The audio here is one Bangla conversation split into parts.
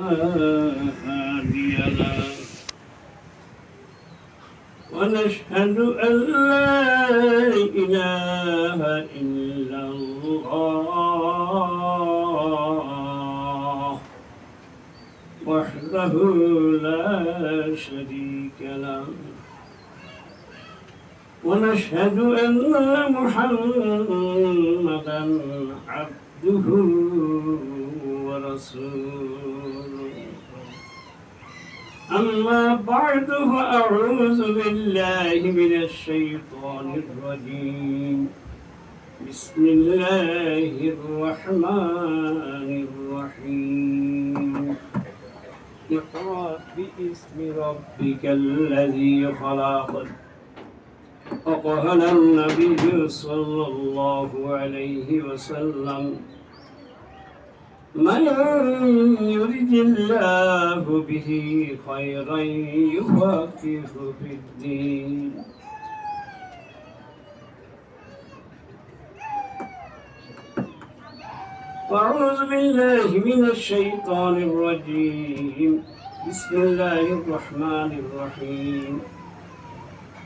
هادي له ونشهد أن لا إله إلا الله وحده لا شريك له ونشهد أن محمدًا عبده ورسوله أما بعد فأعوذ بالله من الشيطان الرجيم بسم الله الرحمن الرحيم اقرأ باسم ربك الذي خلق وقال النبي صلى الله عليه وسلم من يرد الله به خيرا يفقهه في الدين أعوذ بالله من الشيطان الرجيم بسم الله الرحمن الرحيم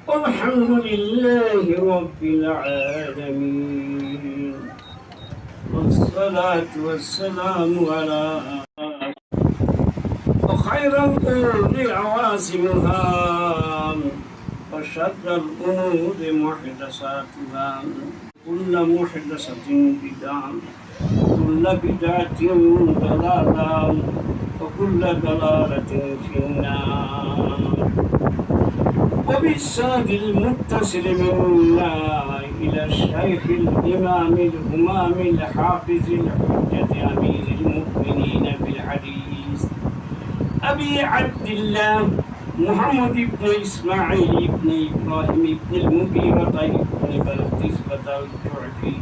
الحمد لله رب العالمين والصلاة والسلام على وخير الأمور عواسمها وشر الأمور محدثاتها كل محدثة بدعة كل بدعة ضلالة وكل ضلالة في النار وبالسند المتصل منا إلى الشيخ الإمام الهمام الحافظ الحجة أمير المؤمنين بالحديث أبي عبد الله محمد بن إسماعيل بن إبراهيم بن المغيرة بن بلقيس الجعفي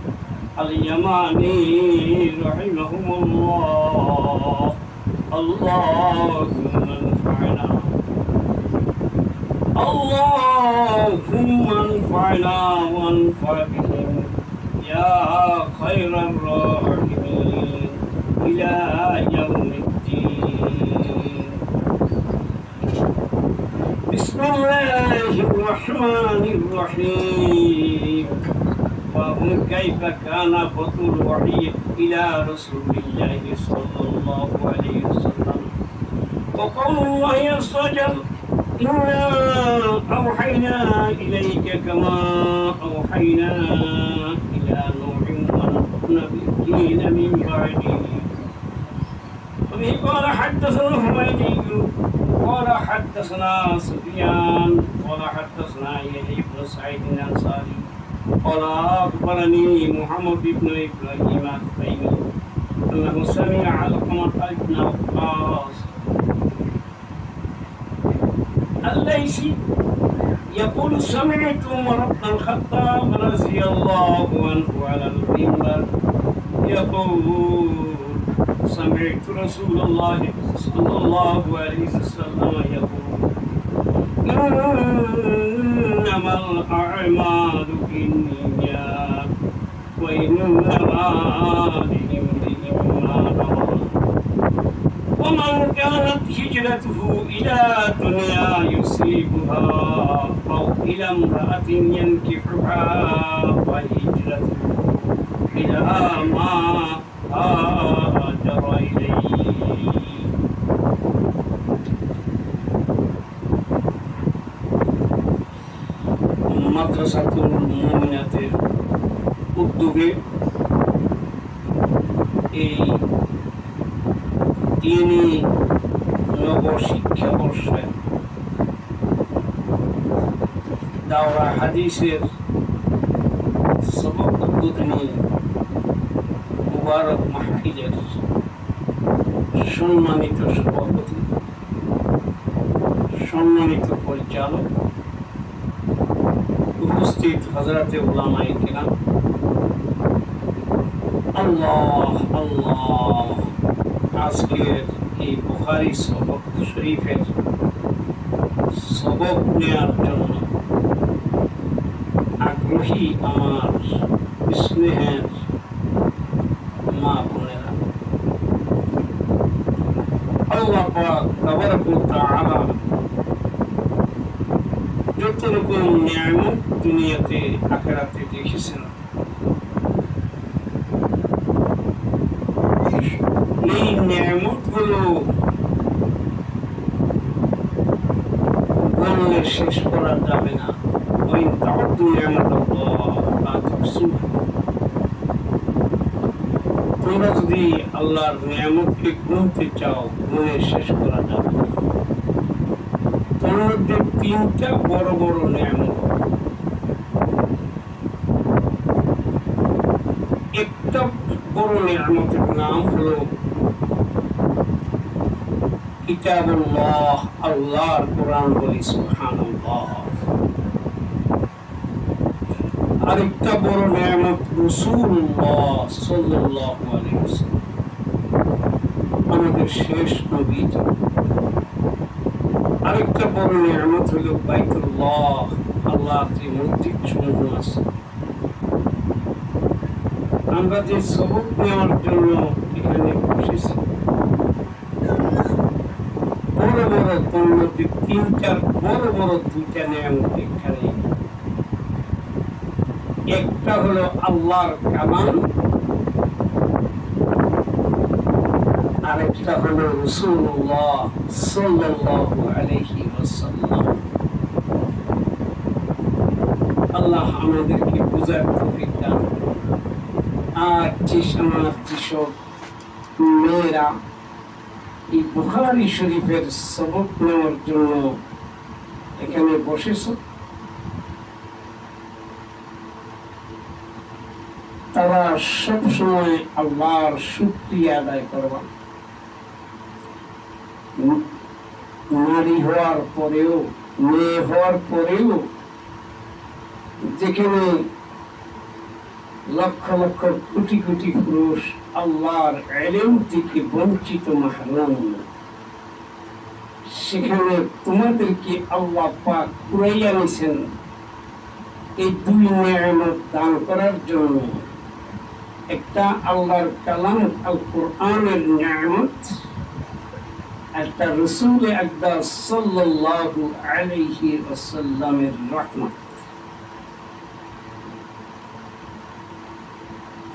اليماني رحمهم الله اللهم انفعنا وانفع بهم يا خير الراحمين إلى يوم الدين بسم الله الرحمن الرحيم وهم كيف كان فضل الوحي إلى رسول الله صلى الله عليه وسلم وقول الله عز وجل إنا أوحينا إليك كما أوحينا إلى نوح والنبيين من بعده وبه قال حدثنا حميدي قال حدثنا سفيان قال حدثنا يحيى بن سعيد الأنصاري قال أخبرني محمد بن إبراهيم التيمي أنه سمع علقمة بن وقاص الليثي يقول سمعت عمر بن الخطاب رضي الله عنه على المنبر يقول سمعت رسول الله صلى الله عليه وسلم يقول إنما الأعمال بالنيات وإنما لامرئ ما نوى ومن كانت هجرته إلى دنيا يصيبها أو إلى امرأة ينكحها فهجرته إلى ما هاجر إليه মাদ্রাসাতুল মুমিনাতের উদ্যোগে এই তিনি নবশিক্ষাবর্ষে দাওরা হাদিসের সবক উদ্বোধনী মুবারক মাহফিলের সম্মানিত সভাপতি সম্মানিত পরিচালক উপস্থিত হযরতে উলামায়ে কেরাম আল্লাহ আল্লাহ আজকের এই বুখারী সবক শরীফের সবক নেওয়ার জন্য আগ্রহী আমার স্নেহের মা বোনেরা আল্লাহ পাক তাবারক ওয়া তাআলা যত রকম নিয়ামত দুনিয়াতে আখিরাতে রেখেছেন, এই নিয়ামতগুলো বললে শেষ করা যাবে না। ওই তাউদ্দু নিয়ামাতাল্লাহ লা তুহসুহা। তোমরা যদি আল্লাহর নিয়ামতকে গুনতে চাও, গুনে শেষ করা যাবে না। তার মধ্যে তিনটা বড় বড় নিয়ামত। একটা বড় নিয়ামতের নাম হলো কিতাবুল্লাহ, আল্লাহর কোরআন। বলি সুবহানাল্লাহ। আরেকটা বড় নিয়ামত রাসূলুল্লাহ সাল্লাল্লাহু আলাইহি ওয়াসাল্লাম, আমাদের শেষ নবী। আরেকটা বড় নিয়ামত হলো বাইতুল্লাহ, আল্লাহর যে মসজিদ সমূহ আছে। আমরা যে সবক নেওয়ার জন্য এখানে বসেছি, বড় বড় তোর মধ্যে তিনটার বড় বড় দুইটা নিয়ামত এখানে। একটা হলো আল্লাহর কালাম, আরেকটা হলো রাসূলুল্লাহ সাল্লাল্লাহু আলাইহি ওয়াসাল্লাম। আল্লাহ আমাদেরকে বুঝার তৌফিক দান করুন। আর আমার যেসব মেয়েরা এই বুখারী শরীফের সবক নেওয়ার জন্য এখানে বসেছ, তারা সবসময় আল্লাহর শুকরিয়া আদায় করবা। নারী হওয়ার পরেও, মেয়ে হওয়ার পরেও, যেখানে লক্ষ লক্ষ কোটি কোটি পুরুষ আল্লাহর ইলম থেকে বঞ্চিত মাহরুম, সেখানে তোমাদেরকে আল্লাহ পাক কুরাইয়া নিয়েছেন এই দুই নিয়ামত দান করার জন্য। একটা আল্লাহর কালাম আল কোরআনের নিয়ামত, একটা রাসূল আকরাম সাল্লাল্লাহু আলাইহি ওয়াসাল্লামের রহমত।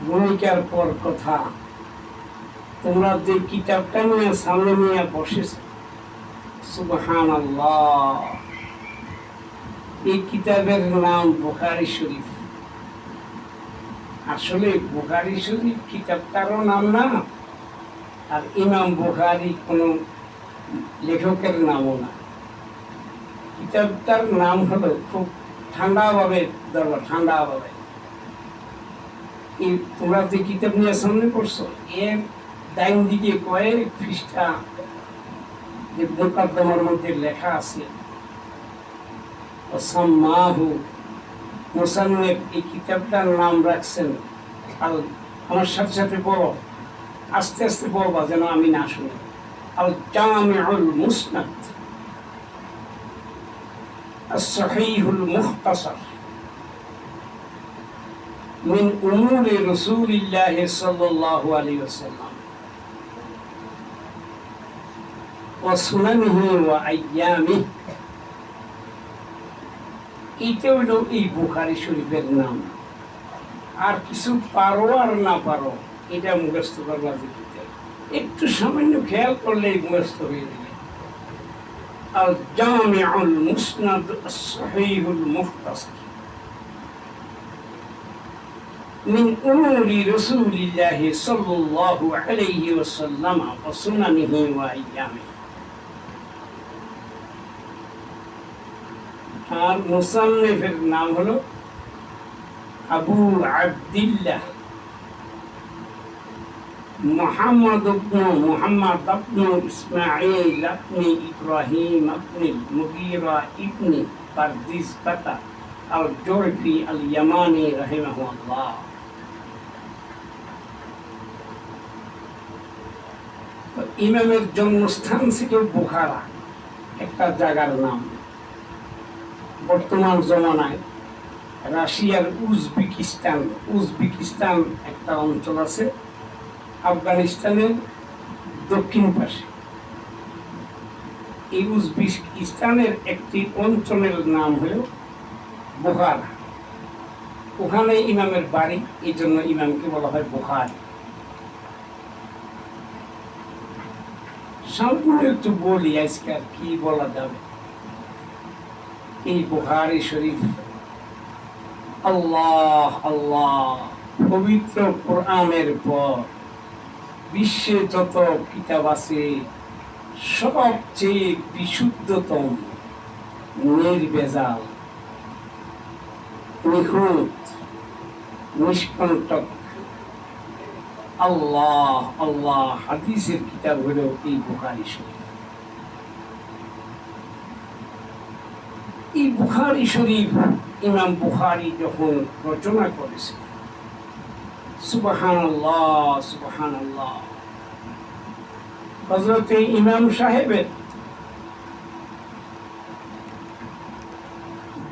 ভূমিকার পর কথা, তোমরা যে কিতাবটা নিয়ে সামনে নিয়ে বসেছ, সুবহানাল্লাহ, এই কিতাবের নাম বুখারী শরীফ। আসলে বুখারী শরীফ কিতাবটারও নাম না, আর ইমাম বুখারী কোনো লেখকের নামও না। কিতাবটার নাম হলো, খুব ঠান্ডাভাবে ধরো, ঠান্ডাভাবে, তোমরা যে কিতাব নিয়ে সামনে পড়ছো, এর ডাইন দিকে কয়েক পৃষ্ঠা যে মুকাদ্দমার মধ্যে লেখা আছে, সাম্মাহু মুসান্নিফ এই কিতাবটার নাম রাখছেন। আমার সাথে সাথে বলো, আস্তে আস্তে বলবা যেন আমি না শুনি। আল জামিউল মুসনাদ, আস-সহিহুল মুখতাসার মিন উমুরি রাসূলিল্লাহ সাল্লাল্লাহু আলাইহি ওয়াসাল্লাম ওয়া সুনানিহি ওয়া আইয়ামিহি। এইটা হলো এই বুখারী শরীফের নাম। আর কিছু পারো আর না পারো, এটা মুখস্থ করবার দিতে একটু সামান্য খেয়াল করলে মুখস্থ হয়ে যাবে। আল জামিউল মুসনাদ আস-সহিহুল মুখতাসার মিন উমুরি রাসূলিল্লাহ সাল্লাল্লাহু আলাইহি ওয়াসাল্লাম ওয়া সুনানিহি ওয়া আইয়ামিহি। আর মুসান্নিফের নাম হলো আবু আব্দুল্লাহ মুহাম্মদ ইবনে ইসমাঈল ইবনে ইব্রাহিম ইবনে মুগীরা ইবনে পারদিসবাতা আল জুরফি আল ইয়ামানি রাহিমাহুল্লাহ। ইমামের জন্মস্থান ছিল বুখারা, একটা জায়গার নাম। বর্তমান জমানায় রাশিয়ার উজবেকিস্তান একটা অঞ্চল আছে, আফগানিস্তানের দক্ষিণ পাশে। এই উজবেকিস্তানের একটি অঞ্চলের নাম হলো বুখারা। ওখানে ইমামের বাড়ি, এই জন্য ইমামকে বলা হয় বুখারী। সামান্য একটু বলি আজকে, আর কি বলা যাবে। এই বুখারী শরীফ, আল্লাহ আল্লাহ, পবিত্র কোরআনের পর বিশ্বে যত কিতাব আছে সবচেয়ে বিশুদ্ধতম, নির্ভেজাল, নিখুঁত, নিষ্কণ্টক আল্লাহ আল্লাহ হাদিসের কিতাব হলো এই বুখারী শরীফ। এই বুখারী শরীফ ইমাম বুখারী যখন রচনা করেছেন, সুবহানাল্লাহ সুবহানাল্লাহ, হযরতে ইমাম সাহেবের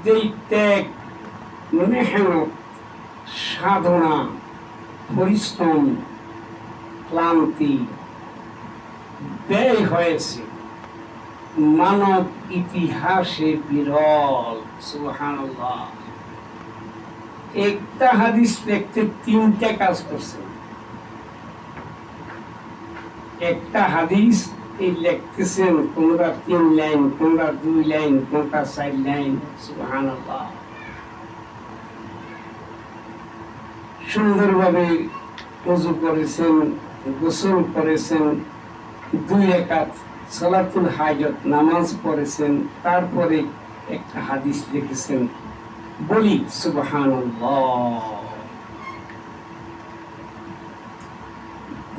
যেই ত্যাগ, মেহনত, সাধনা, পরিশ্রম, ক্লান্তি ব্যয় হয়েছে, মানব ইতিহাসে বিরল। সুবহানাল্লাহ। একটা হাদিস লিখতে 3টা কাজ করছেন। একটা হাদিস এই লিখতেছেন, কোনটা 3 লাইন, কোনটা 2 লাইন, কোনটা 4 লাইন। সুবহানাল্লাহ। সুন্দরভাবে ওযু করেছেন, গোসল করেছেন, 2 রাকাত সালাতুল হাজত নামাজ পড়েছেন, তারপরে একটা হাদিস লিখেছেন। বলি সুবহানাল্লাহ।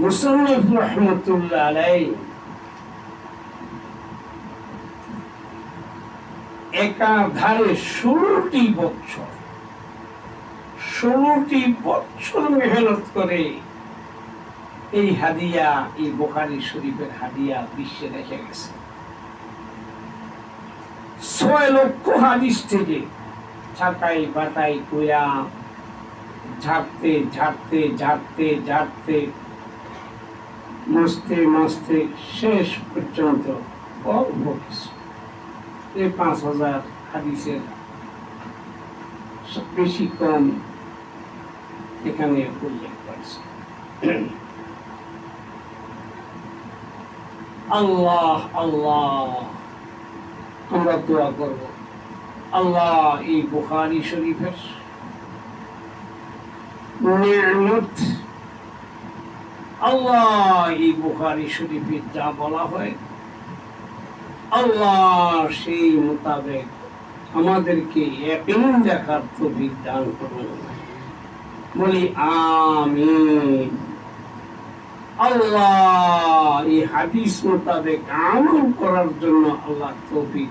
মুসান্নিফ রাহমাতুল্লাহ আলাইহি একাধারে 16টি বছর মেহনত করে এই হাদিয়া, এই বুখারী শরীফের হাদিয়া বিশ্বে রেখে গেছে। 6 লক্ষ হাদিস থেকে ছাটাই বাটাই কইরা ঝাড়তে ঝাড়তে ঝাড়তে ঝাড়তে মস্তে মস্তে শেষ পর্যন্ত অল্প কিছু, এই 5000 হাদিসের বেশি কম এখানে উল্লেখ করেছে। আল্লাহ আল্লাহ, আমরা দোয়া করব, আল্লাহ এই বুখারী শরীফের নিয়ামত, আল্লাহ এই বুখারী শরীফে যা বলা হয়, আল্লাহ সেই মোতাবেক আমাদেরকে ইয়াকিন রাখার তৌফিক দান করুন। বলি আমিন। আল্লাহ এই হাদিস মোতাবেক আমল করার জন্য আল্লাহ তৌফিক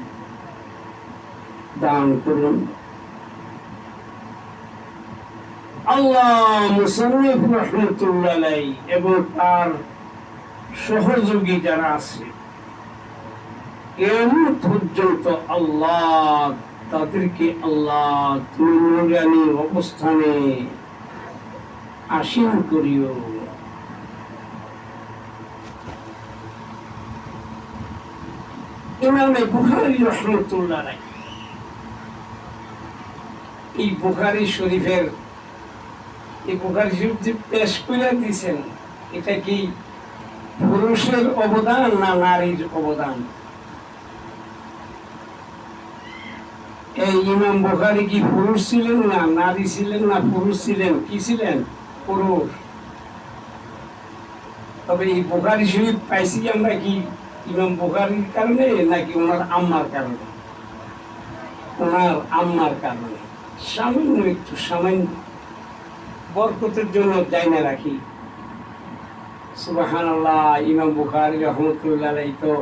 দান করুন। আল্লাহ মুসান্নিফ রাহমাতুল্লাহ আলাইহি এবং তার সহযোগী যারা আছে কিয়ামত পর্যন্ত আল্লাহ তাদেরকে আল্লাহ তুমি নূরানী অবস্থানে আসীন করিও। ইমামে বুখারী রাহমাতুল্লাহ আলাইহি এই বুখারী শরীফের, এই বুখারী শরীফ যে পেশ করে দিয়েছেন, এটা কি পুরুষের অবদান না নারীর অবদান? এই ইমাম বুখারী কি পুরুষ ছিলেন না নারী ছিলেন না পুরুষ ছিলেন? কি ছিলেন? পুরুষ। তবে এই বুখারী শরীফ পাইছি আমরা কি ইমাম বুখারীর কারণে নাকি ওনার আম্মার কারণে? ওনার আম্মার কারণে। সামান্য একটু সামান্য বরকতের জন্য জানা রাখি। সুবহানাল্লাহ। ইমাম বুখারী রাহমাতুল্লাহ আলাইহি তো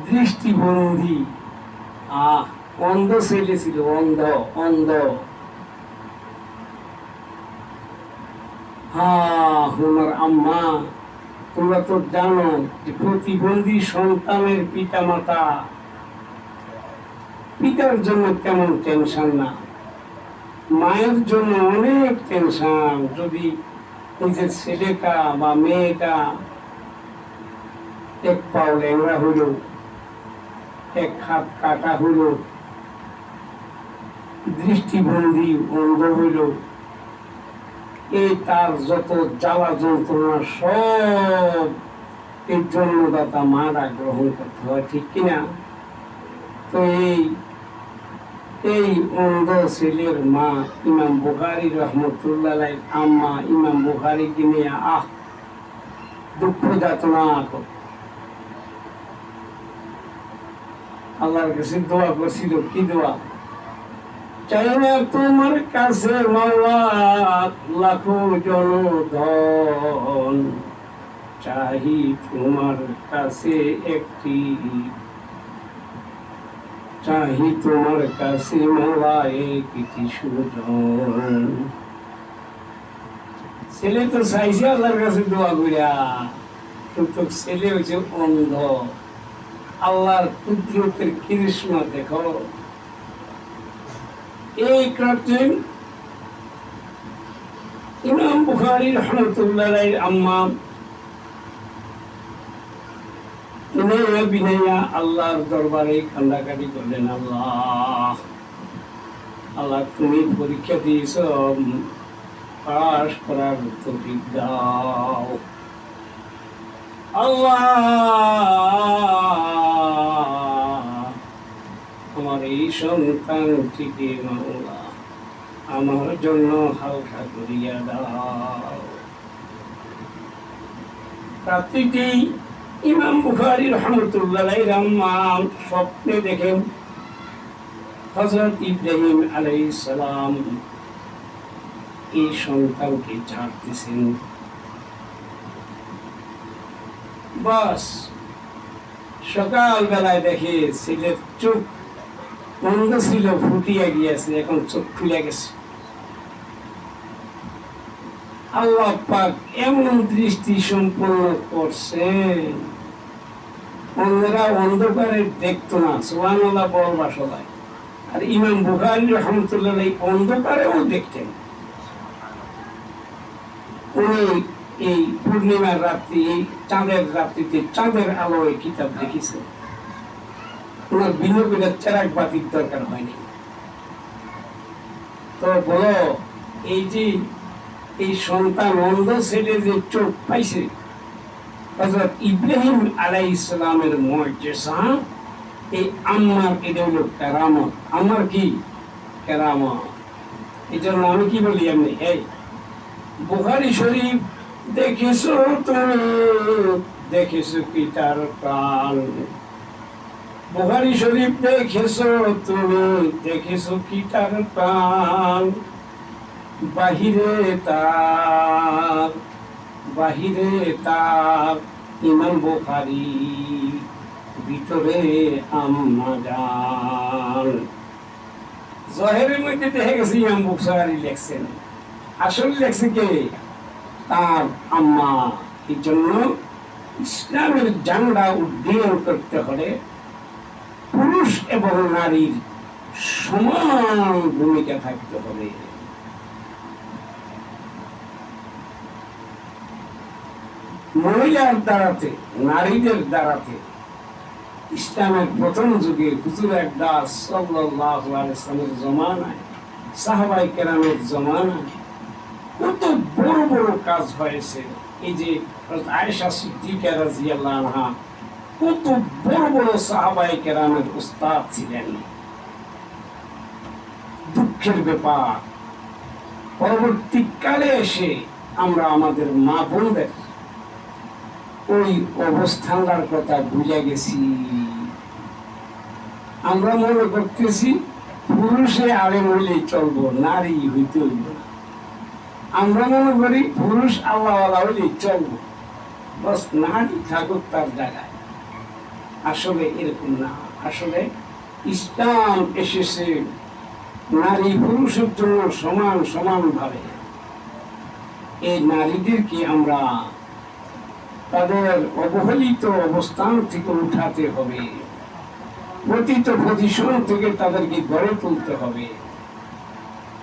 দৃষ্টিবন্ধী, অন্ধ ছেলে ছিল, অন্ধ। ওনার আম্মা, তোমরা তো জানো যে প্রতিবন্ধী সন্তানের পিতা মাতা, পিতার জন্য কেমন টেনশন না, মায়ের জন্য অনেক টেনশন। যদি নিজের ছেলেটা বা মেয়েটা এক পাও ল্যাংড়া হইল, এক হাত কাটা হলো, দৃষ্টিভঙ্গি অন্ধ হইল, এই তার যত জ্বালা যন্ত্রণা সব এর জন্মদাতা মারা গ্রহণ করতে হয়, ঠিক কিনা? তো এই অন্ধ ছেলের মা ইমাম বুখারী রহমতুল্লাহ আম্মা ইমাম বুখারীকে নিয়ে দুঃখ যাতনা আল্লাহর কাছে দোয়া করছিল। কি দোয়া? চাই না তোমার কাছে মাওলা লাখো জনধন, চাহি তোমার কাছে একটি, চাহি তোমার কাছে মাওলা একটি সুজন। ছেলে তো চাইছে আল্লাহর কাছে দোয়া করিয়া, কিন্তু ছেলে হচ্ছে অন্ধ। আল্লাহর কুদরতের কৃষ্ণ দেখো। এই কারণে ইমাম বুখারী রহমতুল্লাহ আম্মা বিনাইয়া আল্লাহর দরবারে কান্দাকাটি করলেন, আল্লাহ আল্লাহ তুমি পরীক্ষা দিয়েছ, পাশ করার তৌফিক দাও। আল্লাহ আমার এই সন্তানটিকে মাওলা আমার জন্য হালকা করিয়া দাও। রাত্রিটি ইমাম বুখারী রহমতুল্লাহ আম্মা স্বপ্নে দেখেন হযরত ইব্রাহিম আলাইহিস সালাম এই সন্তানকে ছাড়তেছেন। বাস সকাল বেলায় দেখে ছেলের চোখ বন্ধ ছিল, ফুটিয়া গিয়েছে, এখন চোখ খুলে গেছে। আল্লাহ পাক এমন দৃষ্টি সম্পন্ন করছেন, অন্যরা অন্ধকারে দেখতো না। সুবহানাল্লাহ বলবা সবাই। আর ইমাম বুখারী রহমতুল্লাহ অন্ধকারেও দেখতেন। উনি এই পূর্ণিমার রাত্রি, এই চাঁদের রাত্রিতে চাঁদের আলোয় কিতাব লিখেছেন। ওনার বিনিয়োগের চেরাগ বাতির দরকার হয়নি। তো বলো, এই যে এই সন্তান অন্ধ ছেলে যে চোখ পাইছে, হযরত ইব্রাহিম আলাইহিস সালামের মুজিজা, এই আম্মার এটা হলো কেরামত। আমার কি কেরামত? এই জন্য আমি কি বলি, এমনি এই বুখারী শরীফ দেখেছো তুমি, দেখেছো কি তার প্রাণ। বুখারী শরীফ দেখেছো তুমি, দেখেছো কি তার প্রাণ। বাহিরে তার ইমাম বুখারী, ভিতরে আম্মা জান। জহেরের মধ্যে দেখে গেছে ইমাম বুখারী লেখছেন, আসলে লেখছে কে? তার আম্মা। এই জন্য ইসলামের ঝান্ডা উড্ডীয়মান করতে হলে পুরুষ এবং নারীর সমান ভূমিকা থাকতে হবে। মহিলার দ্বারাতে, নারীদের দ্বারাতে ইসলামের প্রথম যুগে হুজুর আকরাম সাল্লাল্লাহু আলাইহি ওয়াসাল্লামের জমানায়, সাহাবায়ে কেরামের জমানায় কত বড় বড় কাজ হয়েছে। এই যে আয়েশা সিদ্দিকা রাদিয়াল্লাহু আনহা কত বড় বড় সাহাবায়ে কেরামের উস্তাদ ছিলেন। দুঃখের ব্যাপার, পরবর্তীকালে এসে আমরা আমাদের মা বোনদের ওই অবস্থানটার কথা ভুলে গেছি। আমরা মনে করতেছি পুরুষে আলেম হইলেই চলবো, নারী হইতে হইব না। আমরা মনে করি পুরুষ আল্লাহওয়ালা হইলেই চলবো, বস নারী থাকুক তার জায়গায়। আসলে এরকম না। আসলে ইসলাম এসেছে নারী পুরুষের জন্য সমান সমান ভাবে। এই নারীদেরকে আমরা তাদের অবহেলিত অবস্থান থেকে উঠাতে হবে, পতিত পজিশন থেকে তাদেরকে গড়ে তুলতে হবে।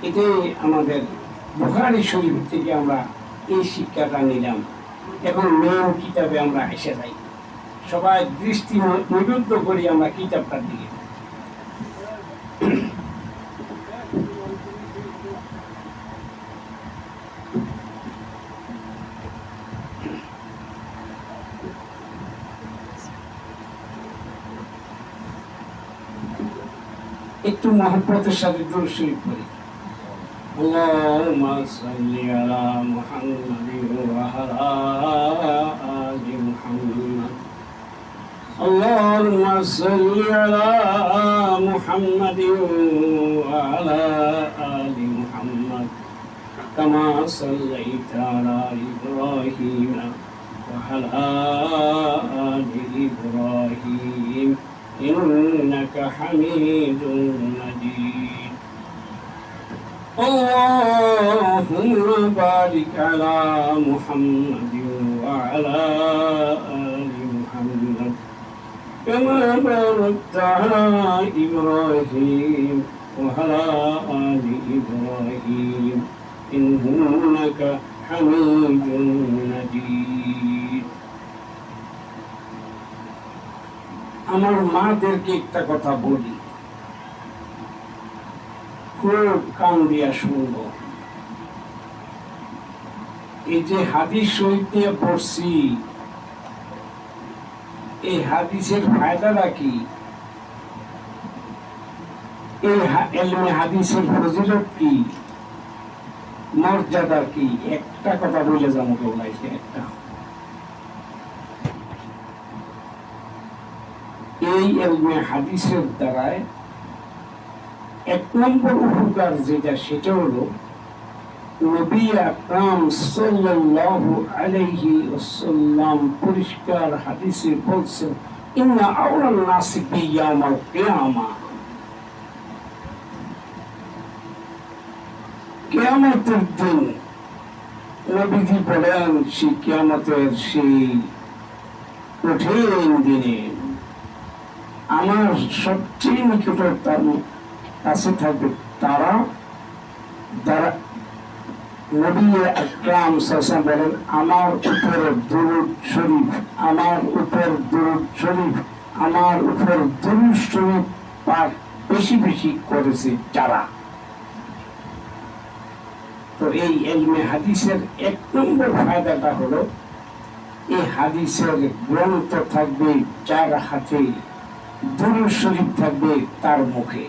এটাই আমাদের বুখারী শরীফ থেকে আমরা এই শিক্ষাটা নিলাম। এখন মেন কিতাবে আমরা এসে যাই। সবাই দৃষ্টি নিবদ্ধ করি আমরা কিতাবটার দিকে। একটু মহব্বতের সাথে দুরূদ শরীফ পড়ি। আল্লাহুম্মা সাল্লি আলা মুহাম্মাদিন ওয়া আলা আলি মুহাম্মাদ। আল্লাহুম্মা সাল্লি আলা মুহাম্মাদিন ওয়া আলা আলি মুহাম্মাদ কামা সাল্লাইতা আলা ইব্রাহিম ওয়া আলা আলি ইব্রাহিম إنك حميد مجيد اللهم بارك على محمد وعلى آل محمد كما باركت على إبراهيم وعلى آل إبراهيم إنك حميد مجيد আমার মাদেরকে একটা কথা বলি, খুব কান দিয়া শুনব। এই যে হাদিস শরীফ নিয়ে পড়ছি, এই হাদিসের ফায়দাটা কি, এই ইলমে হাদিসের ফজিলত কি, মর্যাদা কি, একটা কথা বলে যাবো বলাইছে। একটা এই ইলমে হাদিসের দ্বারায় এক নম্বর উপকার যেটা, সেটা হলো নবী আকরাম সাল্লাল্লাহু আলাইহি ওয়াসাল্লাম পরিষ্কার হাদিসে বলছেন, ইন্না আওলান নাসি বিয়াউমিল কিয়ামা, কিয়ামতের দিন নবীজি বলেন, সেই কিয়ামতের সেই কঠিন দিনে আমার সবচেয়ে নিকটতম কাছে থাকবে তারা যারা নবী আকরাম সাল্লাল্লাহু বলেন, আমার উপর দুরূদ শরীফ, আমার উপর দুরূদ শরীফ, আমার উপর দুরূদ শরীফ পাঠ বেশি বেশি করেছে যারা। তো এই ইলমে হাদিসের এক নম্বর ফায়দাটা হলো, এই হাদিসের গ্রন্থ থাকবে যার হাতে, দুরূদ শরীফ থাকবে তার মুখে।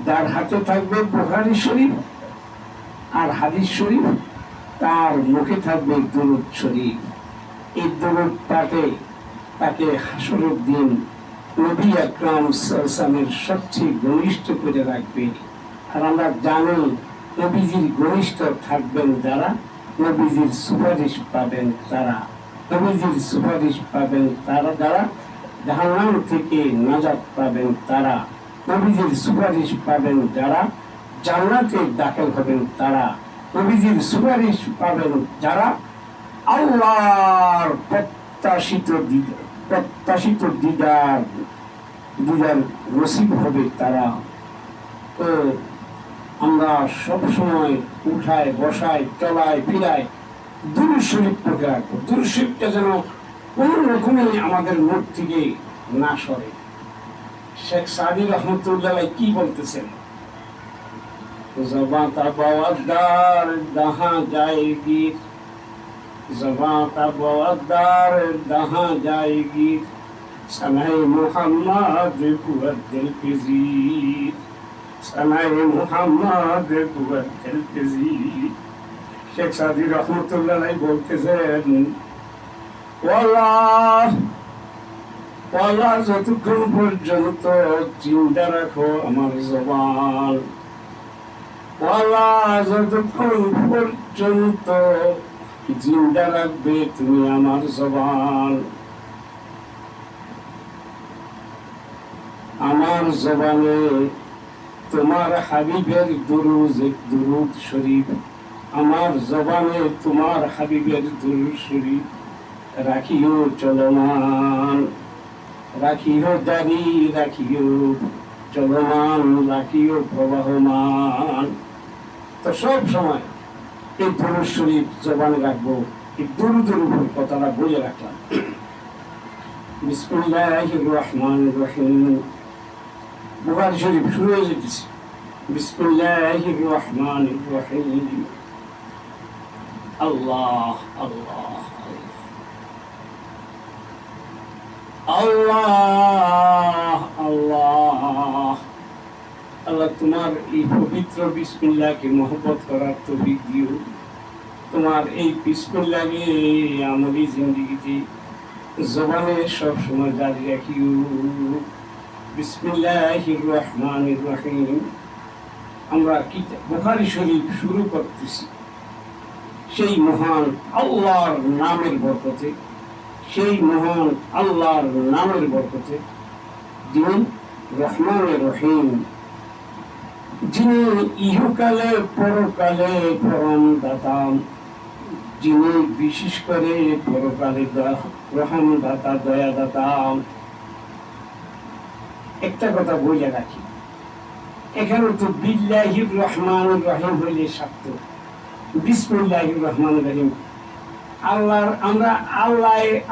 যার হাতে থাকবে বুখারী শরীফ আর হাদিস শরীফ, তার মুখে থাকবে দুরূদ শরীফ। এই দুরূদ পাঠে তাকে হাসরের দিন নবী আকরাম সাল্লাল্লাহু আলাইহি ওয়াসাল্লামের সবচেয়ে ঘনিষ্ঠ করে রাখবে। আর আমরা জানি, নবীজির ঘনিষ্ঠ থাকবেন যারা, নবীজির সুপারিশ পাবেন তারা, নবীজির সুপারিশ পাবেন তারা যারা, জাহান্নাম থেকে নাজাত পাবেন তারা, নবীজির সুপারিশ পাবেন যারা, জান্নাতে দাখিল হবেন তারা, নবীজির সুপারিশ পাবেন যারা, আল্লাহর প্রত্যাশিত দিদার নসিব হবে তারা। তো আমরা সবসময় উঠায় বসায় চলায় ফিরায় দুরূদ শরীফ পড়ে রাখবো। দুরূদ শরীফটা যেন কোন রকমই আমাদের মুখ থেকে না সরে। শেখ সাদি রহমতুল্লাহ কি বলতেছেন, ज़बां का बवदार दहां जाएगी, ज़बां का बवदार दहां जाएगी, सनाए मोहम्मद कुव्वत दिल की ज़ीद, सनाए मोहम्मद कुव्वत दिल की ज़ीद। শেখ সাদি রহমতুল্লাহ বলতেছেন, ওয়াল্লাহ যতক্ষণ পর্যন্ত চিন্তা রাখো আমার জবান, ওয়াল্লাহ যতক্ষণ পর্যন্ত জিন্দা রাখবে তুমি আমার জবান, আমার জবানে তোমার হাবিবের দুরূদ শরীফ, আমার জবানে তোমার হাবিবের দুরূদ শরীফ রাখিও চলমান, রাখিও জারি, রাখিও চলমান, রাখিও প্রবাহমান। তো সব সময় এই দুরূদ শরীফ জবানে রাখবো। এই দুরূদের উপর কথাটা বলে রাখলাম। বিসমিল্লাহির রহমানির রহিম। বুখারী শরীফ শুরু হয়ে যেতেছে। বিসমিল্লাহির রহমানির রহিম। আল্লাহ আল্লাহ আল্লাহ আল্লাহ আল্লাহ, তোমার এই পবিত্র বিসমিল্লাহকে মহব্বত করার তৌফিক দিও। তোমার এই বিসমিল্লাহকে আমলি জিন্দেগিতে জবানে সব সময় জারি রাখিও। বিসমিল্লাহির রহমানির রহিম। আমরা বুখারী শরীফ শুরু করতেছি সেই মহান আল্লাহর নামের বরকতে, সেই মহান আল্লাহর নামের বরকতে, যিনি রহমানুর রহিম, যিনি ইহকালে পরকালে পরম দাতা, যিনি বিশেষ করে পরকালে রহম দাতা, দয়া দাতা। একটা কথা বলে রাখি, এখানে তো বিল্লাহির রহমানুর রহিম হইলে সার্থ। বিসমিল্লাহির রহমানুর রহিম, আল্লাহর আমরা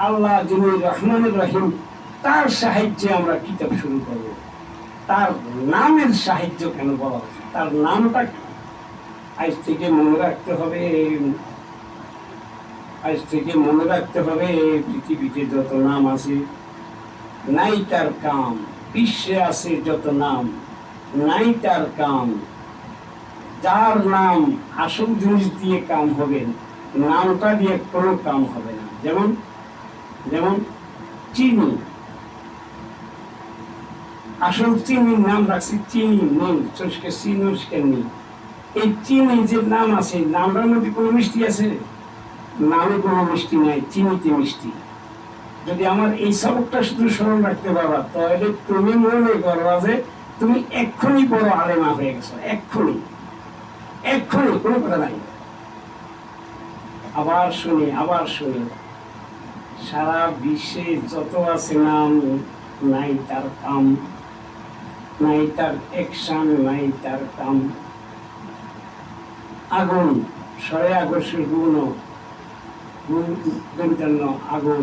আল্লাহ যিনি রহমানুর রহিম, তার সাহায্যে আমরা কিতাব শুরু করব। তার নামের সাহায্য কেন বলা হচ্ছে, তার নামটা আজ থেকে মনে রাখতে হবে। আজ থেকে মনে রাখতে হবে, পৃথিবীতে যত নাম আছে নাই তার কাম, বিশ্বে আছে যত নাম নাই তার কাম। যার নাম আসল জিনিস দিয়ে কাম হবে, নামটা দিয়ে কোনো কাম হবে না। যেমন যেমন চিনি, আসল চিনির নাম রাখছি চিনি নেই, চোষকে চিনুষকে নেই। এই চিনি যে নাম আছে, নামটার মধ্যে কোনো মিষ্টি আছে? নামে কোনো মিষ্টি নাই, চিনিতে মিষ্টি। যদি আমার এই সবকটা শুধু স্মরণ রাখতে পারবা, তাহলে তুমি মনে করবা যে তুমি এক্ষুনি বড় আলেমা হয়ে গেছো। এক্ষুনি এক্ষুনি, কোনো কথা নাই। আবার শুনি, সারা বিশ্বে যত আছে নাম নাই তার কাম, নাই তার অ্যাকশন, নাই তার কাম। আগুন, সরে আগস্টের আগুন,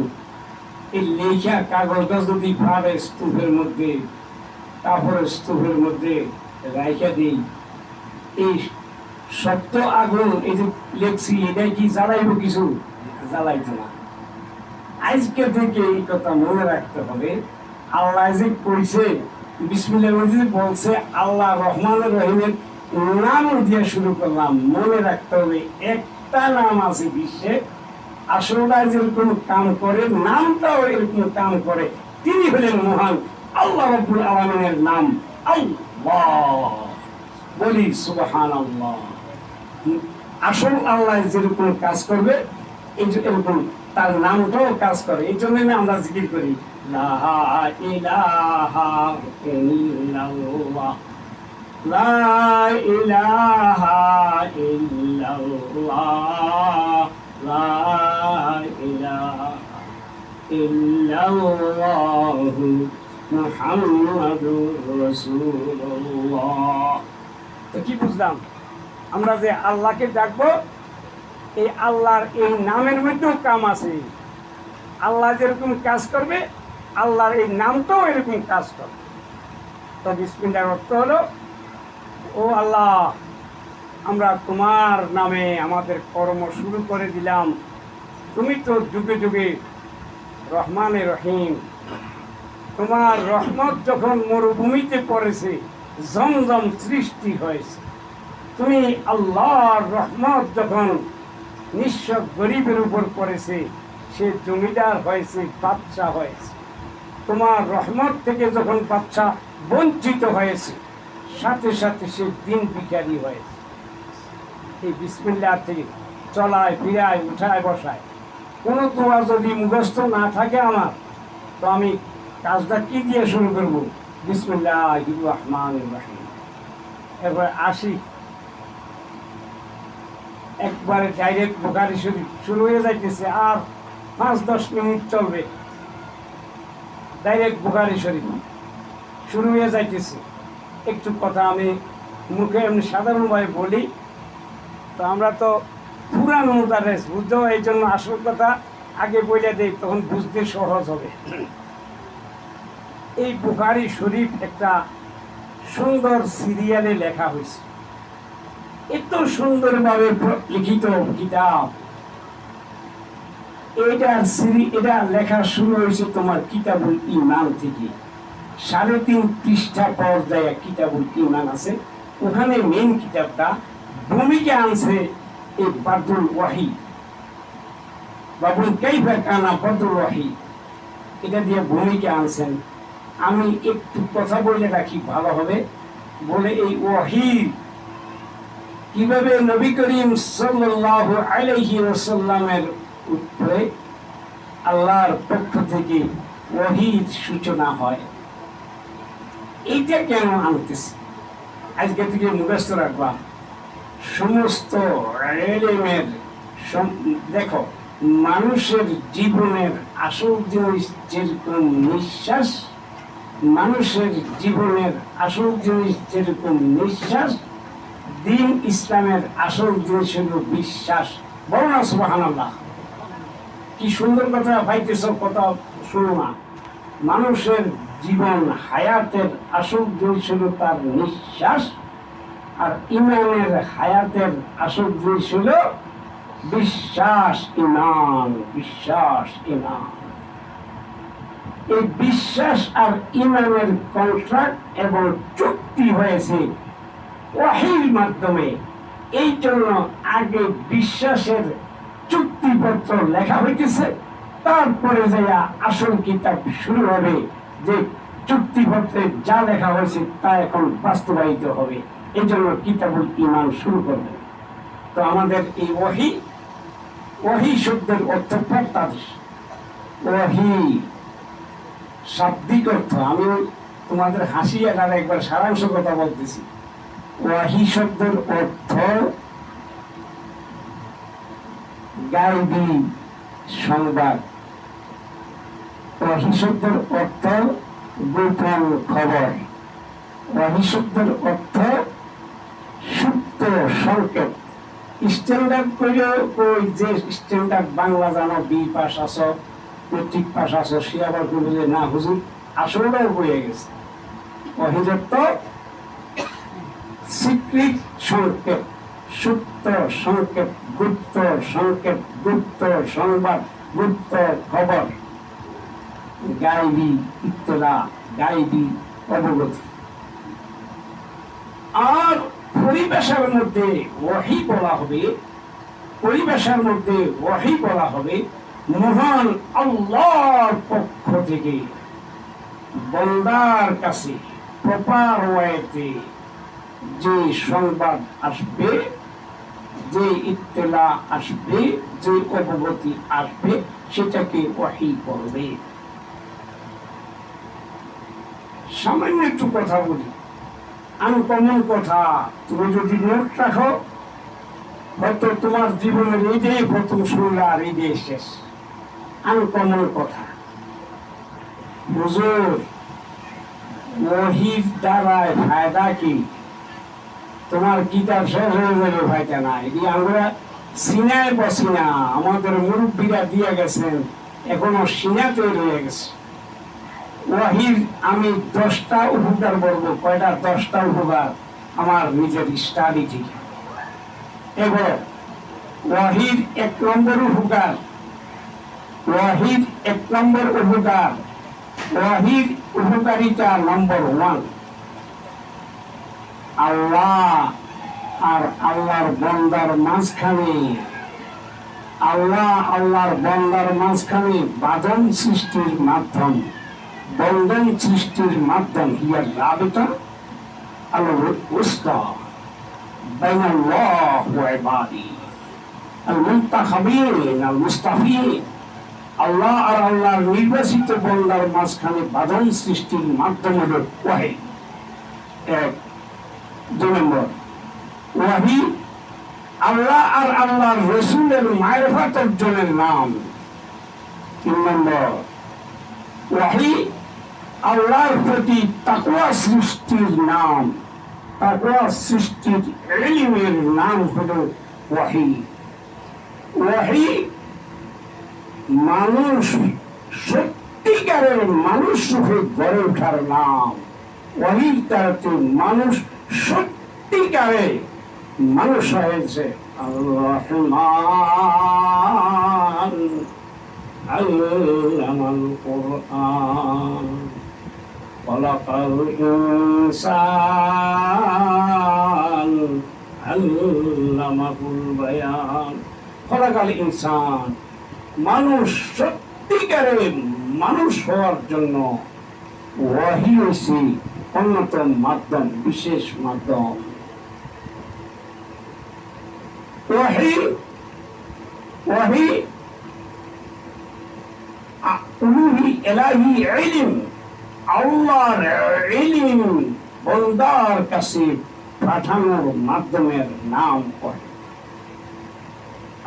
এই লেখা কাগজটা যদি ফাড়ে স্তূপের মধ্যে, কাপড়ের স্তূপের মধ্যে রাইখা দিই, এই সত্য আগুন, এই যে লেখছি, এটা কি জ্বালাইব? কিছু জ্বালাইতো না। আজকে থেকে এই কথা মনে রাখতে হবে। আল্লাহ যে কইছে বিসমিল্লাহির মধ্যে বলছে, আল্লাহ রহমানুর রহিমের নাম দিয়ে শুরু করলাম। মনে রাখতে হবে, একটা নাম আছে বিশ্বে আসলটা যেরকম কাম করে, নামটাও এরকম কাম করে। তিনি হলেন মহান আল্লাহ রাব্বুল আলামিনের নাম আল্লাহ। বলি সুবহানাল্লাহ। আসল আল্লাহ যেরকম কাজ করবে, এরকম তার নামটাও কাজ করে। এই জন্য আমরা জিকির করি, লা ইলাহা ইল্লাল্লাহ, লা ইলাহা ইল্লাল্লাহ, লা ইলাহা ইল্লাল্লাহু মুহাম্মাদুর রাসূলুল্লাহ। তো কি বুঝলাম? আমরা যে আল্লাহকে ডাকবো, এই আল্লাহর এই নামের মধ্যেও কাম আছে। আল্লাহ যেরকম কাজ করবে, আল্লাহর এই নামটাও এরকম কাজ করবে। তো বিসমিল্লাহর অর্থ হলো, ও আল্লাহ, আমরা তোমার নামে আমাদের কর্ম শুরু করে দিলাম। তুমি তো যুগে যুগে রহমানে রহিম। তোমার রহমত যখন মরুভূমিতে পড়েছে, জমজম সৃষ্টি হয়েছে। তুমি আল্লাহর রহমত যখন নিঃস্ব গরিবের উপর পড়েছে, সে জমিদার হয়েছে, বাদশা হয়েছে। তোমার রহমত থেকে যখন বাদশা বঞ্চিত হয়েছে, সাথে সাথে সে দিন ভিখারি হয়েছে। এই বিসমিল্লাহ থেকে চলায় ফিরায়, উঠায় বসায় কোনো দোয়া যদি মুখস্থ না থাকে আমার, তো আমি কাজটা কি দিয়ে শুরু করবো? বিসমিল্লাহির রহমানির রহিম। এরপরে আসি, একবারে ডাইরেক্ট বুখারী শরীফ শুরু হয়ে যাইতেছে, আর 5-10 মিনিট চলবে। ডাইরেক্ট বুখারী শরীফ শুরু হয়ে যাইতেছে। একটু কথা আমি মুখে এমনি সাধারণভাবে বলি, তো আমরা তো পুরান মুদারেস, বুঝতে, এই জন্য আসল কথা আগে বলে দেই, তখন বুঝতে সহজ হবে। এই বুখারী শরীফ একটা সুন্দর সিরিয়ালে লেখা হয়েছে, এত সুন্দরভাবে লিখিত কিতাব। এটা লেখা শুরু হয়েছে তোমার কিতাবুল ঈমান থেকে। 3.5 পৃষ্ঠা পর্যায়ে কিতাবুল ঈমান আছে, ওখানে মেন কিতাবটা ভূমিকা আনছে এই বাদরুল ওয়াহি, বাবুল কাইফা কানা বাদরুল ওয়াহি, এটা দিয়ে ভূমিকা আনছেন। আমি একটু কথা বলে রাখি, ভালো হবে। বলে এই ওয়াহি কিভাবে নবী করিম সাল্লাল্লাহু আলাইহি ওয়াসাল্লামের উপরে আল্লাহর পক্ষ থেকে ওয়াহির সূচনা হয়, এইটা কেন আনতেছে আজকে থেকে মুখস্থ রাখবা। সমস্ত ইলমের দেখো, মানুষের জীবনের আসল জিনিস যেরকম নিঃশ্বাস, মানুষের জীবনের আসল জিনিস যেরকম নিঃশ্বাস, দ্বীন ইসলামের আসল জিনিস হলো বিশ্বাস। বলো না সুবহানাল্লাহ। কি সুন্দর কথা পাইতেছ, কথা শুনো না। মানুষের জীবন হায়াতের আসল জিনিস হলো তার নিঃশ্বাস, আর ইমানের হায়াতের আসল জিনিস হলো বিশ্বাস, ইমান, বিশ্বাস, ইমান। এই বিশ্বাস আর ইমানের কন্ট্রাক্ট এবং চুক্তি হয়েছে ওয়াহির মাধ্যমে। এই জন্য আগে বিশ্বাসের চুক্তিপত্র লেখা হইতেছে, তারপরে যাইয়া আসল কিতাব শুরু হবে, যে চুক্তিপত্রে যা লেখা হয়েছে তা এখন বাস্তবায়িত হবে। এই জন্য কিতাবুল ঈমান শুরু করবে। তো আমাদের এই ওয়াহি শব্দের অর্থ প্রত্যাদেশ। ওয়াহি শাব্দিক অর্থ, আমি তোমাদের হাসিয়ে আর একবার সারাংশ কথা বলতেছি। ওয়াহি শব্দের অর্থ গায়বী সংবাদ। ওয়াহি শব্দের অর্থ গোপন খবর। ওয়াহি শব্দের অর্থ সুপ্ত সংকেত। স্ট্যান্ডার্ড করে ওই যে স্ট্যান্ডার্ড বাংলা জানো, বি পাস আছো, মেট্রিক পাস আছো, সে আবার বলে না হুজুর আসলটাও হয়ে গেছে। ওয়াহির অর্থ সিক্রেট সংকেত, সুপ্ত সংকেত, গুপ্ত সংকেত, গুপ্ত সংবাদ, গুপ্ত খবর, গায়বী ইত্তলা, গায়বী অবগতি। আর পরিবেশের মধ্যে ওয়াহি বলা হবে, পরিবেশের মধ্যে ওয়াহি বলা হবে মহান আল্লাহর পক্ষ থেকে বান্দার কাছে প্রপার ওয়েতে যে সংবাদ আসবে, যে ইত্তেলা আসবে, যে অবগতি আসবে, সেটাকে ওয়াহি বলবে। সামান্য একটু কথা বলি, আনকমন কথা। তুমি যদি নোট রাখো, হয়তো তোমার জীবনের এইটাই প্রথম শুনলা আর এইটাই শেষ। আনকমন কথা। হুজুর ওয়াহির দ্বারায় ফায়দা কি? তোমার কিতাব শেষ হয়ে যাবে ভাইটা না। এটি আমরা সিনায় বসি না, আমাদের মুরব্বীরা দিয়ে গেছেন, এখনো সিনাতে রয়ে গেছে। ওয়াহির আমি 10টা উপকার বলবো। কয়টা? 10টা উপকার আমার নিজের স্টাডি থেকে। এবার ওয়াহির 1 নম্বর উপকার, ওয়াহির 1 নম্বর উপকার, ওয়াহির উপকারিতা নম্বর 1, আল্লাহ আর আল্লাহর বান্দার মাঝখানে, আল্লাহ আল্লাহর বান্দার মাঝখানে বাঁধন সৃষ্টির মাধ্যম, বন্ধন সৃষ্টির মাধ্যম। হিয়ার রাবিতা আল-উসতা বাইনাল্লাহ ওয়া ইবাদি আল-মুনতাখাবিন আল-মুস্তাফিন। আল্লাহ আর আল্লাহর নির্বাচিত বান্দার মাঝখানে বাঁধন সৃষ্টির মাধ্যম হলো ওয়াহি। 2 নম্বর, ওয়াহি আল্লাহ আর আল্লাহর রাসূলের মারিফাত অর্জনের নাম। 3 নম্বর, ওয়াহি আল্লাহর প্রতি তাকওয়া সৃষ্টির নাম। তাকওয়া সৃষ্টির ইলমের নাম হলো ওয়াহি। ওয়াহি মানুষ সত্য সত্যিকারের মানুষ রূপে গড়ে ওঠার নাম। ওয়াহির তারাতে মানুষ সত্যিকারে মানুষ হয়েছে। আর-রহমান আল্লামাল কুরআন খলাকাল ইনসান আল্লামাহুল বায়ান। খলাকাল ইনসান, মানুষ সত্যিকারে মানুষ হওয়ার জন্য ওয়াহি হইছে অন্যতম মাধ্যম, বিশেষ মাধ্যম। ওয়াহি ওয়াহি উলুহি ইলাহি ইলম, আল্লাহর ইলম বান্দার কাছে পাঠানোর মাধ্যমের নাম ওয়াহি।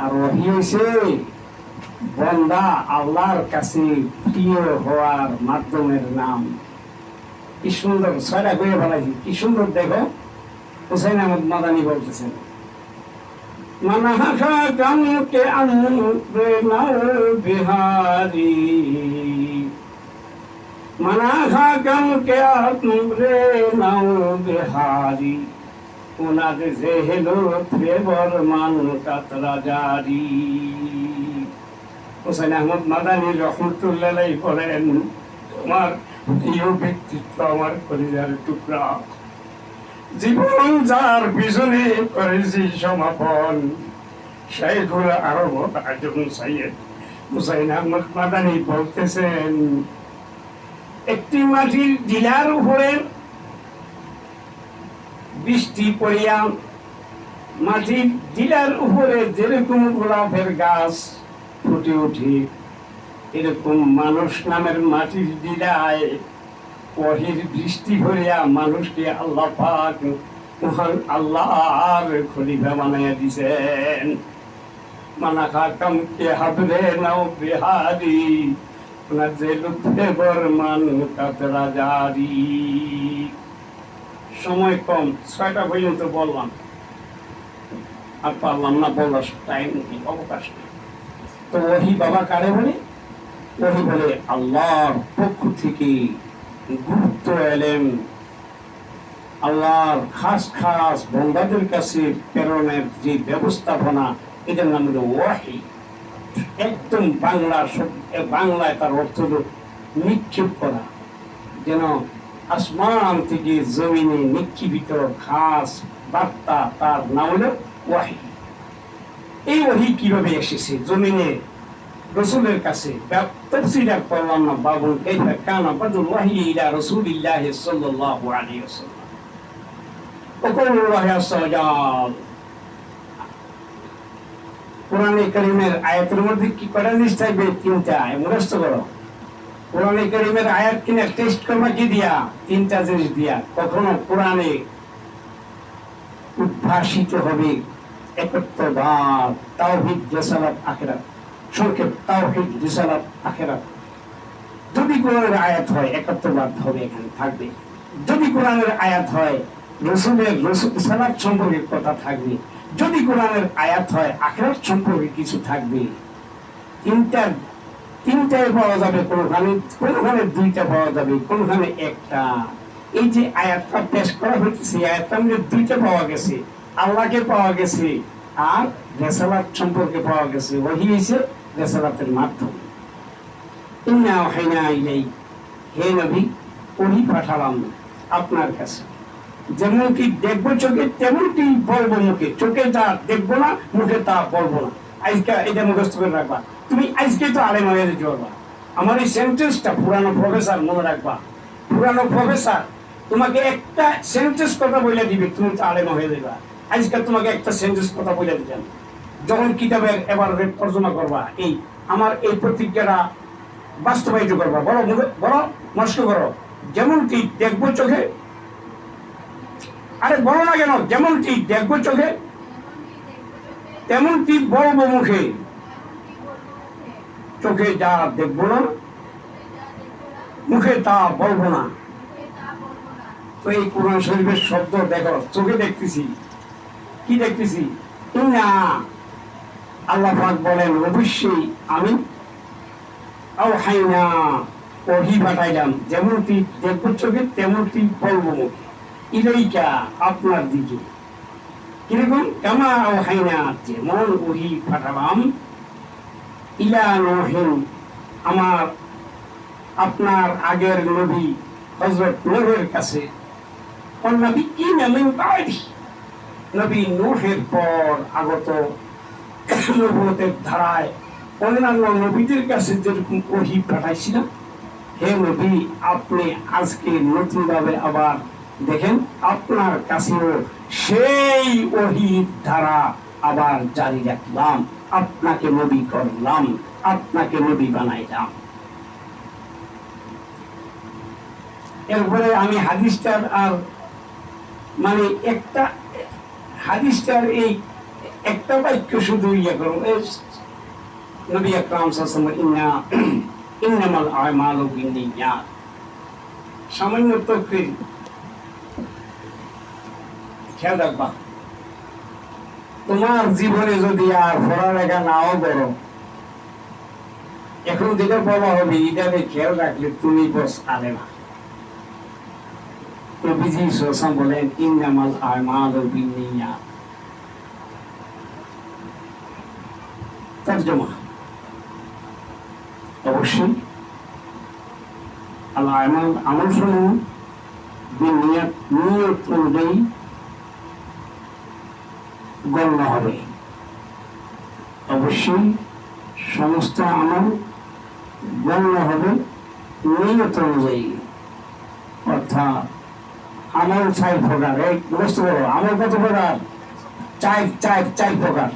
আর ওয়াহি হইছে বান্দা আল্লাহর কাছে প্রিয় হওয়ার মাধ্যমের নাম। কি সুন্দর ছয়টা করে বলাইছি, কি সুন্দর দেখো। হুসাইন আহমদ মাদানী বলতেছেন, মানাহা গামকে আমরে নাও বিহারি, মানাহা গামকে আমরে নাও বিহারি, উনাদ জেহেলো ফেবর মান কাতরা জারি। হুসাইন আহমদ মাদানী রহমতুল্লাহ আলাইহি বলেন, তোমার প্রিয় ব্যক্তিত্ব আমার কলিজার টুকরা, জীবন যার পিছনে করেছি সমাপন, শাইখুল আরব আজম সৈয়দ হুসাইন আহমদ মাদানী বলতেছেন, একটি মাটির টিলার উপরে বৃষ্টি পড়িয়া মাটির টিলার উপরে যেরকম গোলাপের গাছ ফুটে ওঠে, এরকম মানুষ নামের মাটির টিলায় ওয়াহির বৃষ্টি ভরিয়া মানুষকে আল্লাহ পাক মহান আল্লাহর খলিফা বানাইয়া দিয়েছেন। মানাখা কামকে হাবলে নাও বিহারি, ওনার যে লুৎফে বরমান কাতরা জারি। সময় কম, 6টা পর্যন্ত বললাম, আর পারলাম না বলার টাইম নেই, অবকাশ নেই। তো ওহি বাবা কারে বলে? ওহি বলে আল্লাহর পক্ষ থেকে গুরুত্ব এলেম, আল্লাহর খাস খাস বান্দাদের কাছে প্রেরণের যে ব্যবস্থাপনা, এটার নাম হলো ওয়াহি। একদম বাংলায় তার অর্থ হলো নিক্ষেপ করা, যেন আসমান থেকে জমিনে নিক্ষেপিত খাস বার্তা, তার নাম হলো ওয়াহি। এই ওয়াহি কিভাবে এসেছে জমিনে রাসূলের কাছে? তাফসীর করলাম না, বাবু কাইফা কানা বাদুল্লাহি ইলা রাসূলিল্লাহি সাল্লাল্লাহু আলাইহি ওয়াসাল্লাম। ওয়াকুল্লাহি আসসালাম। কোরআনে কারীমের আয়াতের মধ্যে কি করা জিনিস থাকবে? 3টা, মুখস্থ করো। কোরআনে কারীমের আয়াত কিনা টেস্ট করবা কি দিয়া? 3টা জিনিস দিয়া। কখনো কোরআনে উদ্ভাসিত হবে একত্ববাদ, তাওহীদ, রিসালাত, আখিরাত। সংক্ষেপ, তাওহীদ, রিসালাত, আখিরাত। যদি কোরআনের আয়াত হয় একত্ববাদ হবে, এখানে থাকবে। যদি কোরআনের আয়াত হয় রাসূলের রিসালাত সম্পর্কে কথা থাকবে। যদি কোরআনের আয়াত হয় আখিরাত সম্পর্কে কিছু থাকবে। তিনটায় পাওয়া যাবে, কোনখানে 2টা পাওয়া যাবে, কোনখানে 1টা। এই যে আয়াতটা পেশ করা হচ্ছে, আয়াতটার মধ্যে 2টা পাওয়া গেছে, আল্লাহকে পাওয়া গেছে আর রিসালাত সম্পর্কে পাওয়া গেছে। ওহী হইছে রিসালাতের মাধ্যম। ইন্না ওয়াহাইনা ইলাইহি, হে নবী ওহী পাঠালাম আপনার কাছে। যেমনটি দেখবো চোখে, তেমনটি বলবো মুখে। চোখে যা দেখবো না, মুখে তা বলবো না। আজকে এটা মুখস্থ করে রাখবা। তুমি আজকে তো আলেম হয়ে যেতে পারবা। আমার এই সেন্টেন্সটা পুরানো প্রফেসর মনে রাখবা। পুরানো প্রফেসর তোমাকে একটা সেন্টেন্স কথা বলে দিবে, তুমি তো আলেম হয়ে যাবা। আজকে তোমাকে একটা সেন্টেন্স কথা বলে দিলাম, যখন কিতাবের এবার তর্জমা করবা, এই আমার এই প্রতিজ্ঞাটা বাস্তবায়িত করবা। বলো বলো, নষ্ট করো। যেমনটি দেখবো চোখে, আরে বলো না কেন, যেমনটি দেখবো চোখে তেমনটি বলবো মুখে। চোখে যা দেখবো না, মুখে তা বলবো না। তো এই কোরআন শরীফের শব্দ দেখো, চোখে দেখতেছি, কি দেখতেছি? ইন্না, আল্লাহ পাক বলেন অবশ্যই আমি, আওহাইনা ওহি পাঠাইলাম, যেমনটি দেখবো চোখে তেমনটি বলবো মুখে, ইলাইকা আপনার দিকে। কিরকম? কামা ওহাইনা, যেমন ওহি পাঠালাম, ইলা নূহিন, আমার আপনার আগের নবী হযরত নূহের কাছে, ওয়ান্নাবিয়্যিনা মিন বা'দি, নবী নূহের পর আগত নবুয়তের ধারায় অন্যান্য নবীদের কাছে যেরকম ওহী পাঠাইছিলাম, হে নবী আপনি আজকে নতুন ভাবে আবার দেখেন আপনার কাছেও সেই ওহীর ধারা আবার জারি রাখলাম, আপনাকে নবী করলাম, আপনাকে নবী বানাইলাম। এরপরে আমি হাদিসটার আর মানে একটা হাদিসটার এই একটা বাক্য শুধু ইয়ে করুন, নবী আকরাম সাল্লাল্লাহু আলাইহি ওয়াসাল্লাম ইন্নামাল আমালু বিন্নিয়াত, সামান্য তকরীর খেয়াল রাখবা। তোমার জীবনে যদি আর পড়ালেখা নাও করো, এখন যেটা বলা হবে এটাতে খেয়াল রাখলে তুমি বস আলেমা। নবীজি সাল্লাল্লাহু আলাইহি ওয়াসাল্লাম বলেন ইন্নামাল আমালু বিন্নিয়াত। তরজমা অবশ্যই আল আমাল, আমল সমূহ বিনিয়ত, নিয়ত অনুযায়ী গণ্য হবে। অবশ্যই সমস্ত আমল গণ্য হবে নিয়ত অনুযায়ী, অর্থাৎ আমল 4 প্রকার। এই বুঝতে পারো আমল কত প্রকার? 4 প্রকার।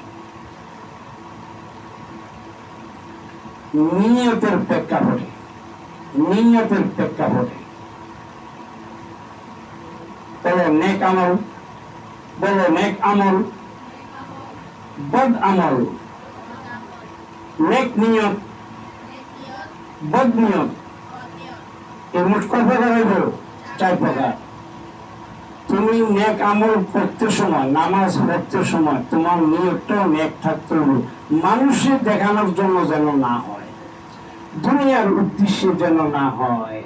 নিয়তের প্রেক্ষাপটে, নিয়তের প্রেক্ষাপটে বলো নেক আমল, বলো নেক আমল, বদ আমল, নেক নিয়ত, বদ নিয়ত, এর মোট কয় প্রকার হইল? 4 প্রকার। তুমি নেক আমল করতে সময়, নামাজ পড়তে সময় তোমার নিয়তটাও নেক থাকতে হবে, মানুষের দেখানোর জন্য যেন না হয়, দুনিয়ার উদ্দেশ্যে যেন না হয়,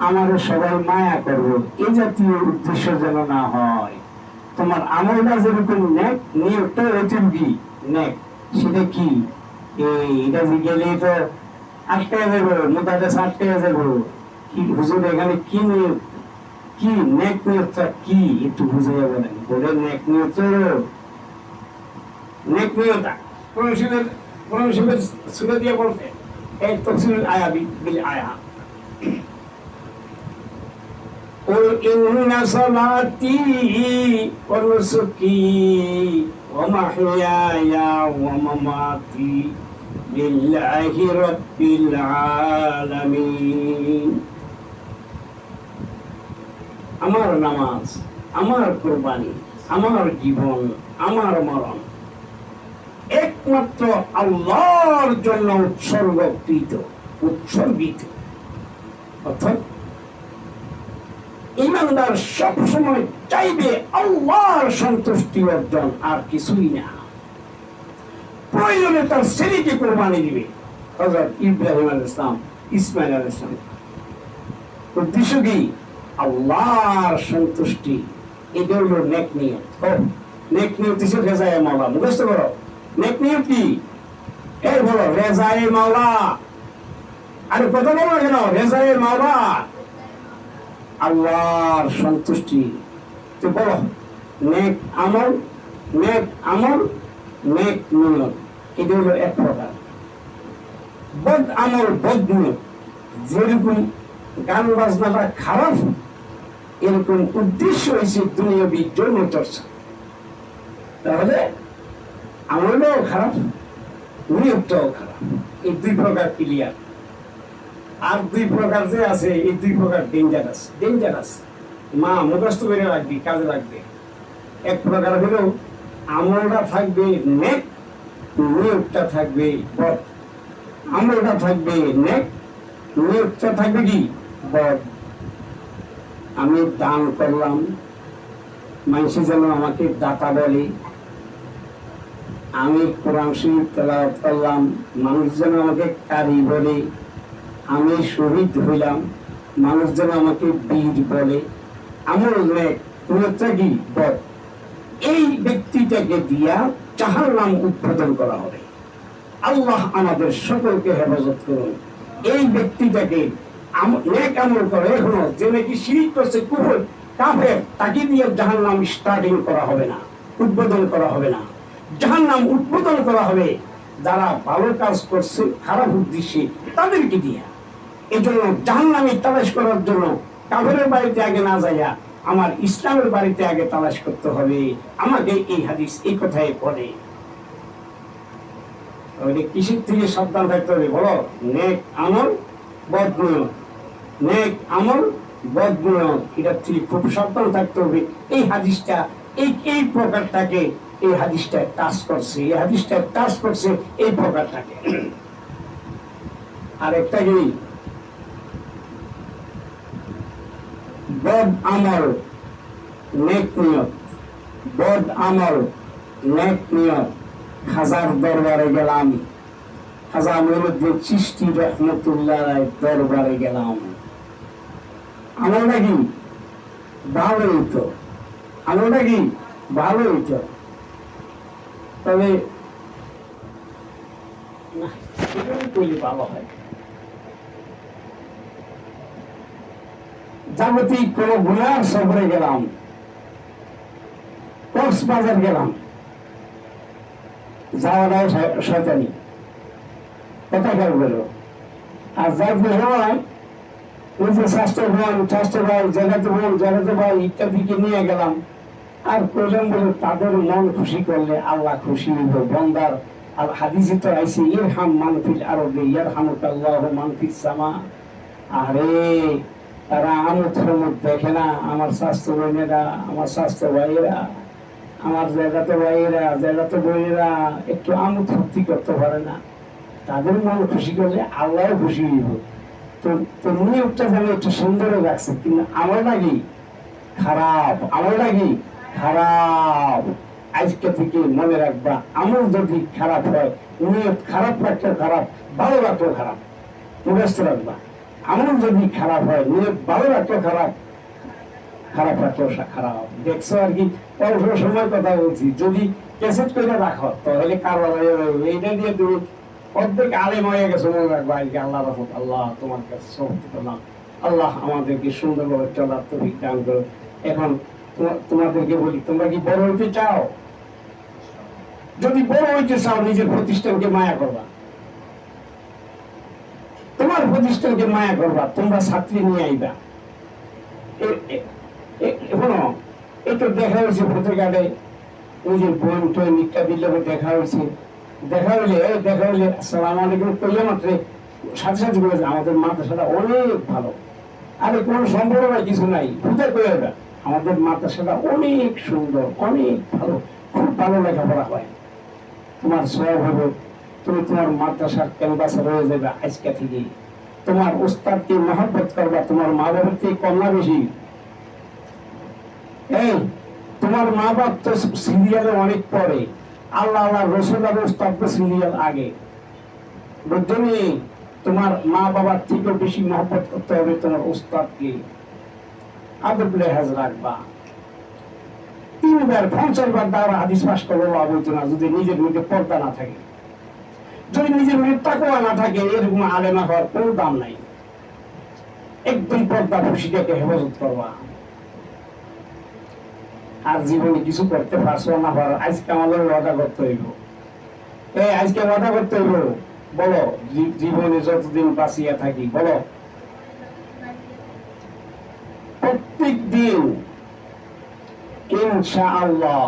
আমাদের সবাই মায়া করবো এই জাতীয় উদ্দেশ্য যেন না হয়। তোমার আমলটা যেরকম নেক, নিয়তটা ওইরকম কি নেক। সেটা কি? এটা গেলে তো আটকে যাবো, মোটাতে আটকে যাবো। কি হুজুর এখানে কি নিয়ত, কি নেক নিয়তটা কি একটু বুঝে যাবে না? বলে নেক নিয়ত, নেক নিয়তা কোন শিবের সুরে দিয়ে বলতে এই তফসিল আয়া বিল আয়া। قل إن صلاتي ونسكي ومحياي ومماتي لله رب العالمين। আমার নামাজ, আমার কুরবানি, আমার জীবন, আমার মরণ একমাত্র আল্লাহর জন্য উৎসর্গিত। অর্থাৎ ইমানদার সবসময় চাইবে আল্লাহর সন্তুষ্টি অর্জন, আর কিছুই না। প্রয়োজনে তার ছেলেকে কোরবানি দিবে, হযরত ইব্রাহিম আলাইহিস সালাম, ইসমাঈল আলাইহিস সালাম। উদ্দেশ্য কি? আল্লাহর সন্তুষ্টি। এটা হলো নেক নিয়ত। নেক নিয়ত হিসেবে রেজায়ে মাওলা মুখস্থ করো। নেক নিয়ত কি? এই বলো রেজায়ে মাওলা। আরে কথা বলো না কেন? রেজায়ে মাওলা, আল্লাহর সন্তুষ্টি। তো বলো নেক আমল, নেক আমল, নেক নিয়ত, এটা হলো এক প্রকার। বদ আমল, বদ নিয়ত, যেরকম গান বাজনাটা খারাপ, এরকম উদ্দেশ্য হয়েছে দুনিয়াবি যৌন চর্চা, তাহলে আমলটাও খারাপ, নিয়তটাও খারাপ। এই 2 প্রকার ক্লিয়ার। আর 2 প্রকার যে আছে, এই 2 প্রকার ডেঞ্জারাস। ডেঞ্জারাস মা মুখস্থ করে রাখবি, কাজে লাগবে। এক প্রকার হলো আমলটা থাকবে নেক, নিয়তটা থাকবে বদ। আমলটা থাকবে নেক, নিয়তটা থাকবে কি বদ। আমি দান করলাম, মানুষে যেন আমাকে দাতা বলে। আমি কোরআন শরীফ তেলাওয়াত করলাম, মানুষ যেন আমাকে কারি বলে। আমি শহীদ হইলাম, মানুষ যেন আমাকে বীর বলে, আমল নেক নিয়তটা কি বদ, এই ব্যক্তিটাকে দিয়া জাহান্নাম উদ্বোধন করা হবে। আল্লাহ আমাদের সকলকে হেফাজত করুন। এই ব্যক্তিটাকে নেক আমল করে এখনো যে নাকি শিরিক করছে, কুফর কাফের, তাকে দিয়ে জাহান্নাম স্টার্টিং করা হবে না, উদ্বোধন করা হবে না। জাহান্নাম উদ্বোধন করা হবে যারা ভালো কাজ করছে খারাপ উদ্দেশ্যে তাদেরকে দিয়ে। এই জন্য জাহান্নামে তালাশ করার জন্য কাফেরের বাড়িতে আগে না যাইয়া আমার ইসলামের বাড়িতে আগে তালাশ করতে হবে। আমাকে এই হাদিস এই কথাই বলে। কিসের থেকে সাবধান থাকতে হবে বলো? নেক আমল বদ নিয়ত, নেক আমল বদ নিয়ত, এটার থেকে খুব সাবধান থাকতে হবে। এই হাদিসটা এই প্রকারটাকে এই হাদিসটা টাচ করছে, এই হাদিসটা টাচ করছে এই প্রকারটাকে। আর একটা কি বদ আমল নেক নিয়ত, বদ আমল নেক নিয়ত। খাজার দরবারে গেলাম, খাজা মঈনুদ্দিন চিশতি রহমতুল্লাহ দরবারে গেলাম। আমলটা কি ভালো হইতো, আমলটা কি ভালো হইতো, তবে না ভালো হয়। জাগতিক কোন গুনার সফরে গেলাম, কক্সবাজার গেলাম, যাওয়াটাও শয়তানি, কথা খেয়াল করো। আর যাইতে হয় ওই যে স্বাস্থ্য ভাই জায়গাতে ভাই ইত্যাদিকে নিয়ে গেলাম। আর কইলাম বলে তাদের মন খুশি করলে আল্লাহ খুশি হইব। বন্দার আর হাদিসে তো আইছে ইরহাম মানফিল আরদি ইয়ারহামুকাল্লাহু মানফিস সামা। আরে তারা আমোদ প্রমোদ দেখে না? আমার স্বাস্থ্য বোনেরা, আমার স্বাস্থ্য ভাইয়েরা, আমার জায়গাতে ভাইয়েরা, জায়গাতে বোনেরা একটু আমোদ ফুর্তি করতে পারে না? তাদের মন খুশি করলে আল্লাহ খুশি হইব। তো নিয়োগটা যেন একটু সুন্দর রাখছে, কিন্তু আমার নাকি খারাপ, আমার নাকি খারাপ। আজকে থেকে মনে রাখবা, আমল যদি খারাপ হয়, নিয়ত খারাপ রাখলেও খারাপ, ভালো রাখলেও খারাপ, মুখস্থ রাখবা। আমল যদি খারাপ হয়, নিয়ত ভালো রাখলেও খারাপ, খারাপ রাখলেও খারাপ। দেখছো আর কি, অল্প সময় কথা বলছি, যদি ক্যাসেট করে রাখো তাহলে কারবার এইটা দিয়ে তুমি অর্ধেক আলেম হয়ে গেছে। মনে রাখবা আজকে আল্লাহ রহমত, আল্লাহ তোমার কাছে সমর্পিত নাম। আল্লাহ আমাদেরকে সুন্দরভাবে চলার তৌফিক দান করো। এখন তোমাদেরকে বলি, তোমরা কি বড় হইতে চাও? যদি বড় হইতে চাও, নিজের প্রতিষ্ঠানকে মায়া করবা, তোমার প্রতিষ্ঠানকে মায়া করবা। তোমরা ছাত্রী নিয়ে আইবা। এখনো একটু দেখা হয়েছে পত্রিকাতে, ওই যে বোন টোন ইত্যাদির লোক দেখা হয়েছে। দেখা হইলে আসসালামু আলাইকুম কইয়া মাত্রে সাথে সাথে বলেছে আমাদের মাদ্রাসাটা অনেক ভালো। আরে কোনো সম্পর্ক কিছু নাই, বুঝে কইয়া আমাদের মাদ্রাসাটা অনেক সুন্দর, অনেক ভালো, খুব ভালো লেখাপড়া হয়। তোমার সব হবে, তুমি তোমার মাদ্রাসার ক্যাম্পাসে রয়ে যাবে আজকে থেকে। তোমার উস্তাদকে মহব্বত করবা, তোমার মা বাবার থেকে কম না বেশি? এই তোমার মা বাপ তো সিরিয়ালে অনেক পরে, আল্লাহ আল্লাহ রসুল আর উস্তাদ সিরিয়াল আগে। বুঝলি? তোমার মা বাবার থেকে বেশি মহব্বত করতে হবে তোমার উস্তাদকে। আদব লেহাজ রাখবা। 3 বার 50 বার দাওরা হাদিস পাস করলেও লাভ হইতো না যদি নিজের মধ্যে পর্দা না থাকে, যদি নিজের মধ্যে তাকওয়া না থাকে। এরকম আলেমা হওয়ার কোনো দাম নাই। একদম পর্দা খুশিটাকে হেফাজত করবা। আর জীবনে কিছু করতে পারছো না পারো, আজকে আমাদের ওয়াদা করতে হইব। আজকে ওয়াদা করতে হইব, বলো জীবনে যতদিন বাঁচিয়া থাকি, বলো প্রত্যেক দিন ইনশাআল্লাহ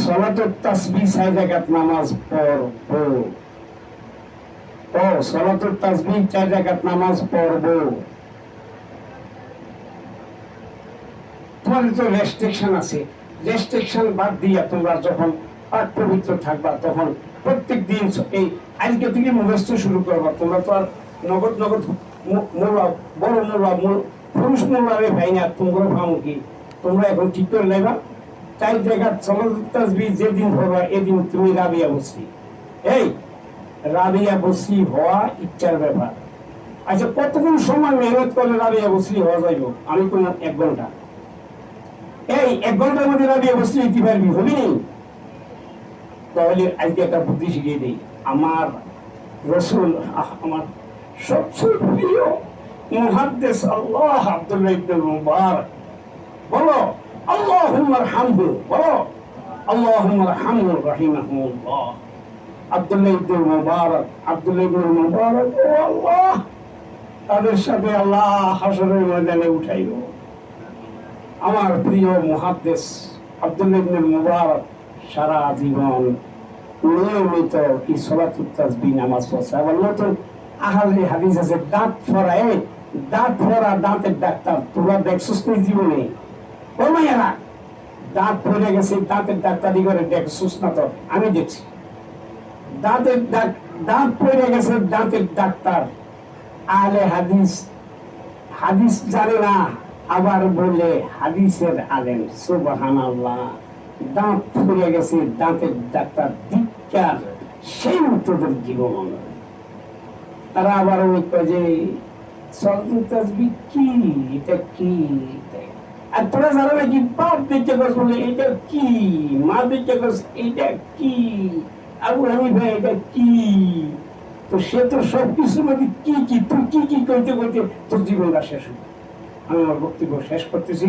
সালাতুত তাসবিহ 6 রাকাত নামাজ পড়বো। সালাতুত তাসবিহ 4 রাকাত নামাজ পড়বো। তোমাদের তো রেস্ট্রিকশন আছে, রেস্ট্রিকশন বাদ দিয়া তোমরা যখন পাক পবিত্র থাকবা, তখন প্রত্যেক দিন এই আজকে থেকে মুখস্থ শুরু করবা। তোমরা তো আর নগদ মোল্লা, বড় মোল্লা, পুরুষ মোল্লারে ভাই না, তোমরা ভাবো কি? তোমরা এখন ঠিক করে নেবা 4 রাকাত সালাতুত তাসবিহ যেদিন পড়বা, এদিন তুমি রাবিয়া বসরি। এই রাবিয়া বসরি হওয়া ইচ্ছার ব্যাপার। আচ্ছা কতক্ষণ সময় মেহনত করলে রাবিয়া বসরি হওয়া যাইব? আমি কোন 1 ঘন্টা, এই 1 ঘন্টার মধ্যে রাবিয়া বসরি হইতে পারবি? হবি নি? তাহলে আজকে একটা বুদ্ধি শিখিয়ে দিই। আমার রসুল, আমার সবচেয়ে প্রিয় মুহাদ্দিস আল্লাহ আব্দুল্লাহ ইবনে মুবারক, বলো আল্লাহুম্মা আরহামহু, বলো আল্লাহুম্মা আরহামহু রাহিমাহুল্লাহ। আব্দুল্লাহ ইবনে মুবারক, আব্দুল্লাহ ইবনে মুবারক, ও আল্লাহ, তাদের সাথে আল্লাহ হাসরের ময়দানে উঠাইল। আমার প্রিয় মুহাদ্দিস আব্দুল্লাহ ইবনে মুবারক সারা জীবন নিয়মিত এই সালাতুত তাসবিহ নামাজ পড়ছে। আবার নতুন আহলে হাদিস আছে, দাঁত ফোড়ায়, দাঁত ফোড়া দাঁতের ডাক্তার, তোমরা দেখছস না জীবনে? ও মায়েরা, দাঁত ফেলে গেছে, দাঁতের ডাক্তারি করে দেখছস না? তো আমি দেখছি দাঁতের দাঁত পড়ে গেছে, দাঁতের ডাক্তার আহলে হাদিস, হাদিস জানে না, আবার বলে হাদিসের আলেম। সুবহানাল্লাহ, দাঁত ফুলে গেছে, দাঁতের ডাক্তার ধিক্কার, সেই তোদের জীবন। তারা আবার ওই যে সালাতুত তাসবিহ কি, এটা কি? আর তোরা জানো নাকি বাপ দেখতে কস বলে এটা কি, মা দেখতে কস এটা কি, আবু হানিফা এটা কি? তো সে তো সবকিছুর মধ্যে কি কি, তুই কি কি করতে করতে তোর জীবনটা শেষ হবে। আমি আমার বক্তব্য শেষ করতেছি।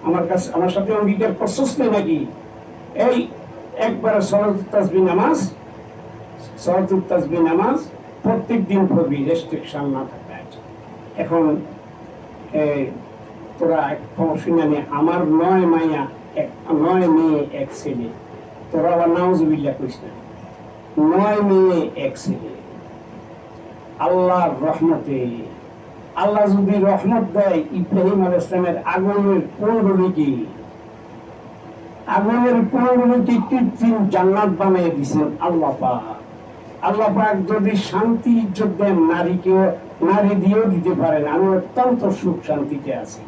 আমার কাছে, আমার সাথে অঙ্গীকার করছস না নাকি? এই একবারে সালাতুত তাসবিহ নামাজ, সালাতুত তাসবিহ নামাজ প্রত্যেক দিন পড়বি, রেস্ট্রিকশন না থাকে। এখন তোরা শুনে নে, আমার 9 মাইয়া, 9 মেয়ে 1 ছেলে। তোরা আবার নাউজুবিল্লাহ কইস না, 9 মেয়ে 1 ছেলে। আল্লাহর রহমতে, আল্লাহ যদি রহমত দেয়, ইব্রাহিম আলাইহিস সালামের আগুনের কুণ্ডলীকে, আগুনের কুণ্ডলীকে কৃত্রিম জান্নাত বানিয়ে দিয়েছেন আল্লাহ পাক। আল্লাহ পাক যদি শান্তি ইজ্জত দেন, নারীকেও, নারী দিয়েও দিতে পারেন। আমি অত্যন্ত সুখ শান্তিতে আছি।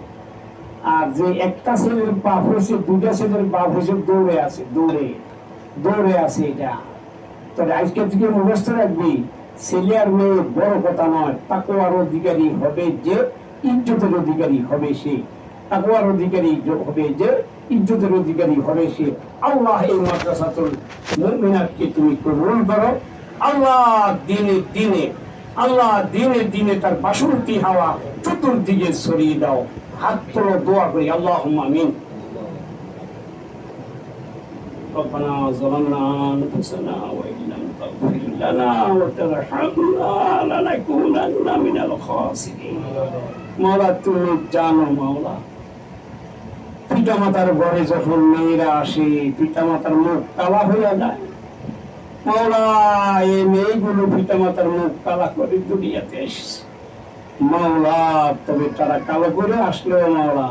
আর যে একটা ছেলের বাপ হয়েছে, 2টা ছেলের বাপ হয়েছে, দৌড়ে আছে, দৌড়ে আছে। এটা তবে আজকে থেকে মুখস্থ রাখবি, ছেলে আর মেয়ে বড় কথা নয়, তাকওয়ার অধিকারী হবে যে, ইজ্জতের অধিকারী হবে সে। তাকওয়ার অধিকারী হবে যে, ইজ্জতের অধিকারী হবে সে। আল্লাহ এই মাদ্রাসাতুল মুমিনাতকে তুমি কবুল করো। আল্লাহ দিনে দিনে, আল্লাহ দিনে দিনে তার বাসন্তী হাওয়া চতুর্দিকে ছড়িয়ে দাও। হাত তোলো, দোয়া করি, আল্লাহুম্মা আমিন। ربنا ظلمنا أنفسنا وإن لم تغفر لنا وترحمنا لنكونن من الخاسرين। মাওলা তুমি জানো, মাওলা পিতামাতার ঘরে যখন মেয়েরা আসে, পিতামাতার মুখ কালা হয়ে যায়। মাওলা এই মেয়েগুলো পিতামাতার মুখ কালা করে দুনিয়াতে এসেছে। মাওলা তবে তারা কালো করে আসলেও মাওলা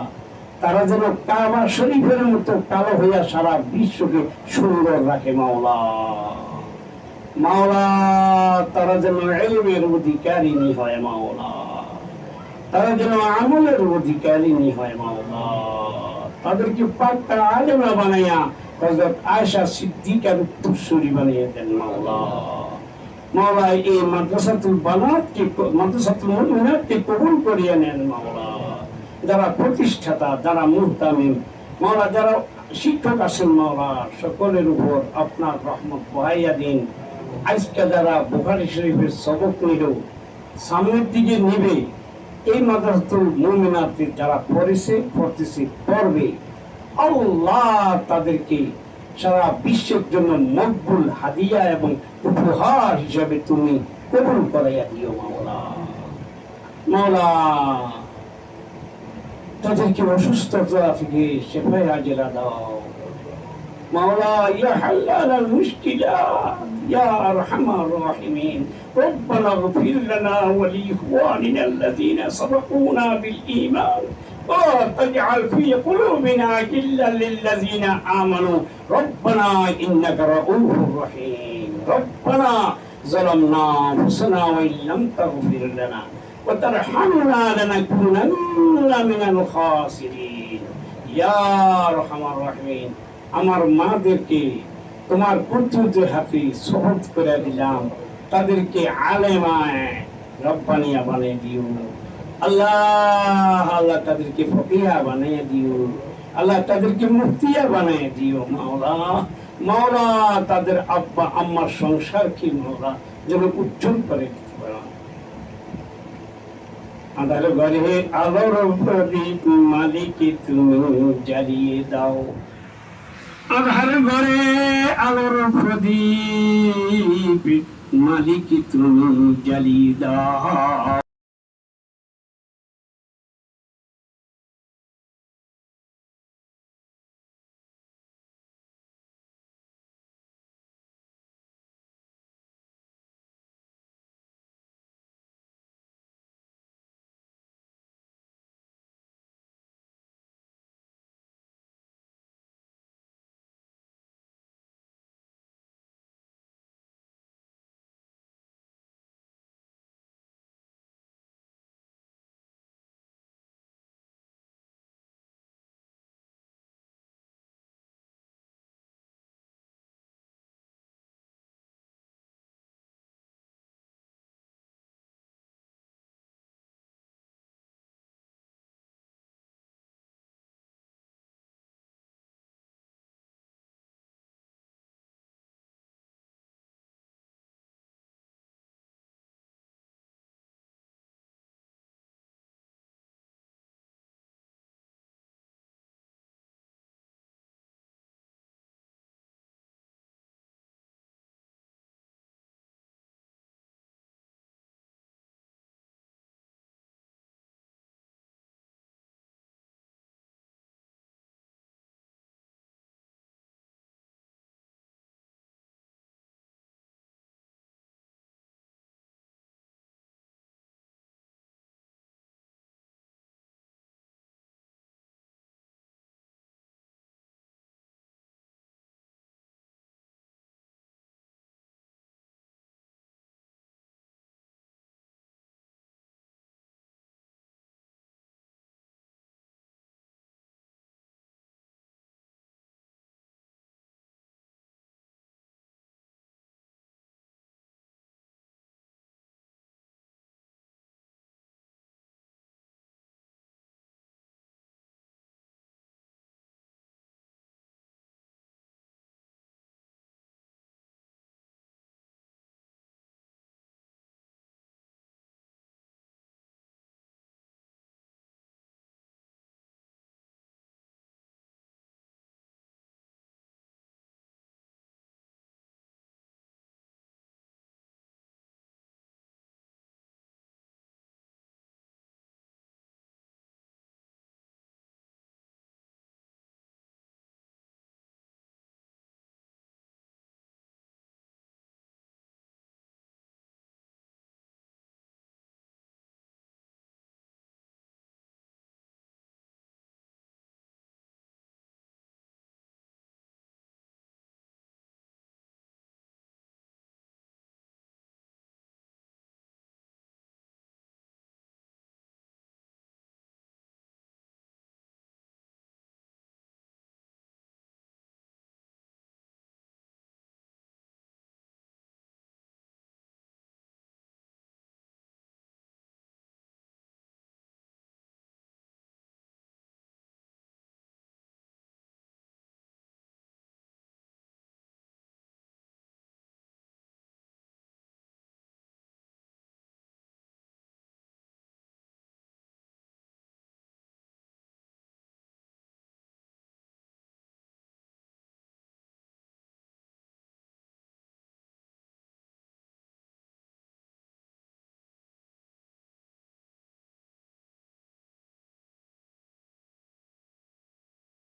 তারা যেন কাবা শরীফের মতো কালো হইয়া সারা বিশ্বকে সুন্দর রাখে। মাওলা, মাওলা তারা যেন ইলমের অধিকারিণী হয়। মাওলা তারা যেন আমলের অধিকারিণী হয়। মাওলা তাদেরকে পাক্কা আলেমা বানাইয়া হযরত আয়েশা সিদ্দিকার উত্তরসূরি বানিয়ে দেন। মাওলা, মাওলা এই মাদ্রাসাতুল বানাতকে, মাদ্রাসাতুল মুমিনাতকে কবুল করিয়ে নেন। মাওলা যারা প্রতিষ্ঠাতা, যারা মুহতামিম, মাওলা যারা শিক্ষক আছেন, মাওলা সকলের উপর আপনার রহমত বহাইয়া দিন। আজকে যারা বুখারী শরীফের সবক নিল, সামনের দিকে নিবে, এই মাদ্রাসাতুল মুমিনাতে যারা পড়েছে, পড়তেছে, পড়বে, আল্লাহ তাদেরকে সারা বিশ্বের জন্য মকবুল হাদিয়া এবং উপহার হিসাবে তুমি কবুল করাইয়া দিও। মাওলা, মাওলা তাদেরকে অসুস্থতা থেকে শেফায়ে আজেলা দাও। মাওলা ইয়া হাল্লাল মুশকিলাত ইয়া আরহামার রাহিমিন। ربنا اغفر لنا ولإخواننا الذين سبقونا بالإيمان ولا تجعل في قلوبنا غلا للذين آمنوا ربنا إنك رؤوف رحيم. ربنا ظلمنا أنفسنا وإن لم تغفر لنا وترحمنا لنكونن من الخاسرين يا أرحم الراحمين. আমার মাদেরকে তোমার কুদরতের হাতে সুবুত করে দিলাম, তাদেরকে আলেমায় রব্বানিয়া বানিয়ে দিও আল্লাহ। আল্লাহ তাদেরকে ফকিহা বানিয়ে দিও আল্লাহ, তাদেরকে মুফতিয়া বানিয়ে দিও মাওলা। মাওলা তাদের আব্বা আম্মার সংসার কি মাওলা যেন উজ্জ্বল করে দিতে পারো। আধার ঘরে আলোর প্রদীপ মালিক তুমি জ্বালিয়ে দাও, আধার ঘরে আলোর প্রদীপ মালিক তুমি জ্বালিয়ে দাও।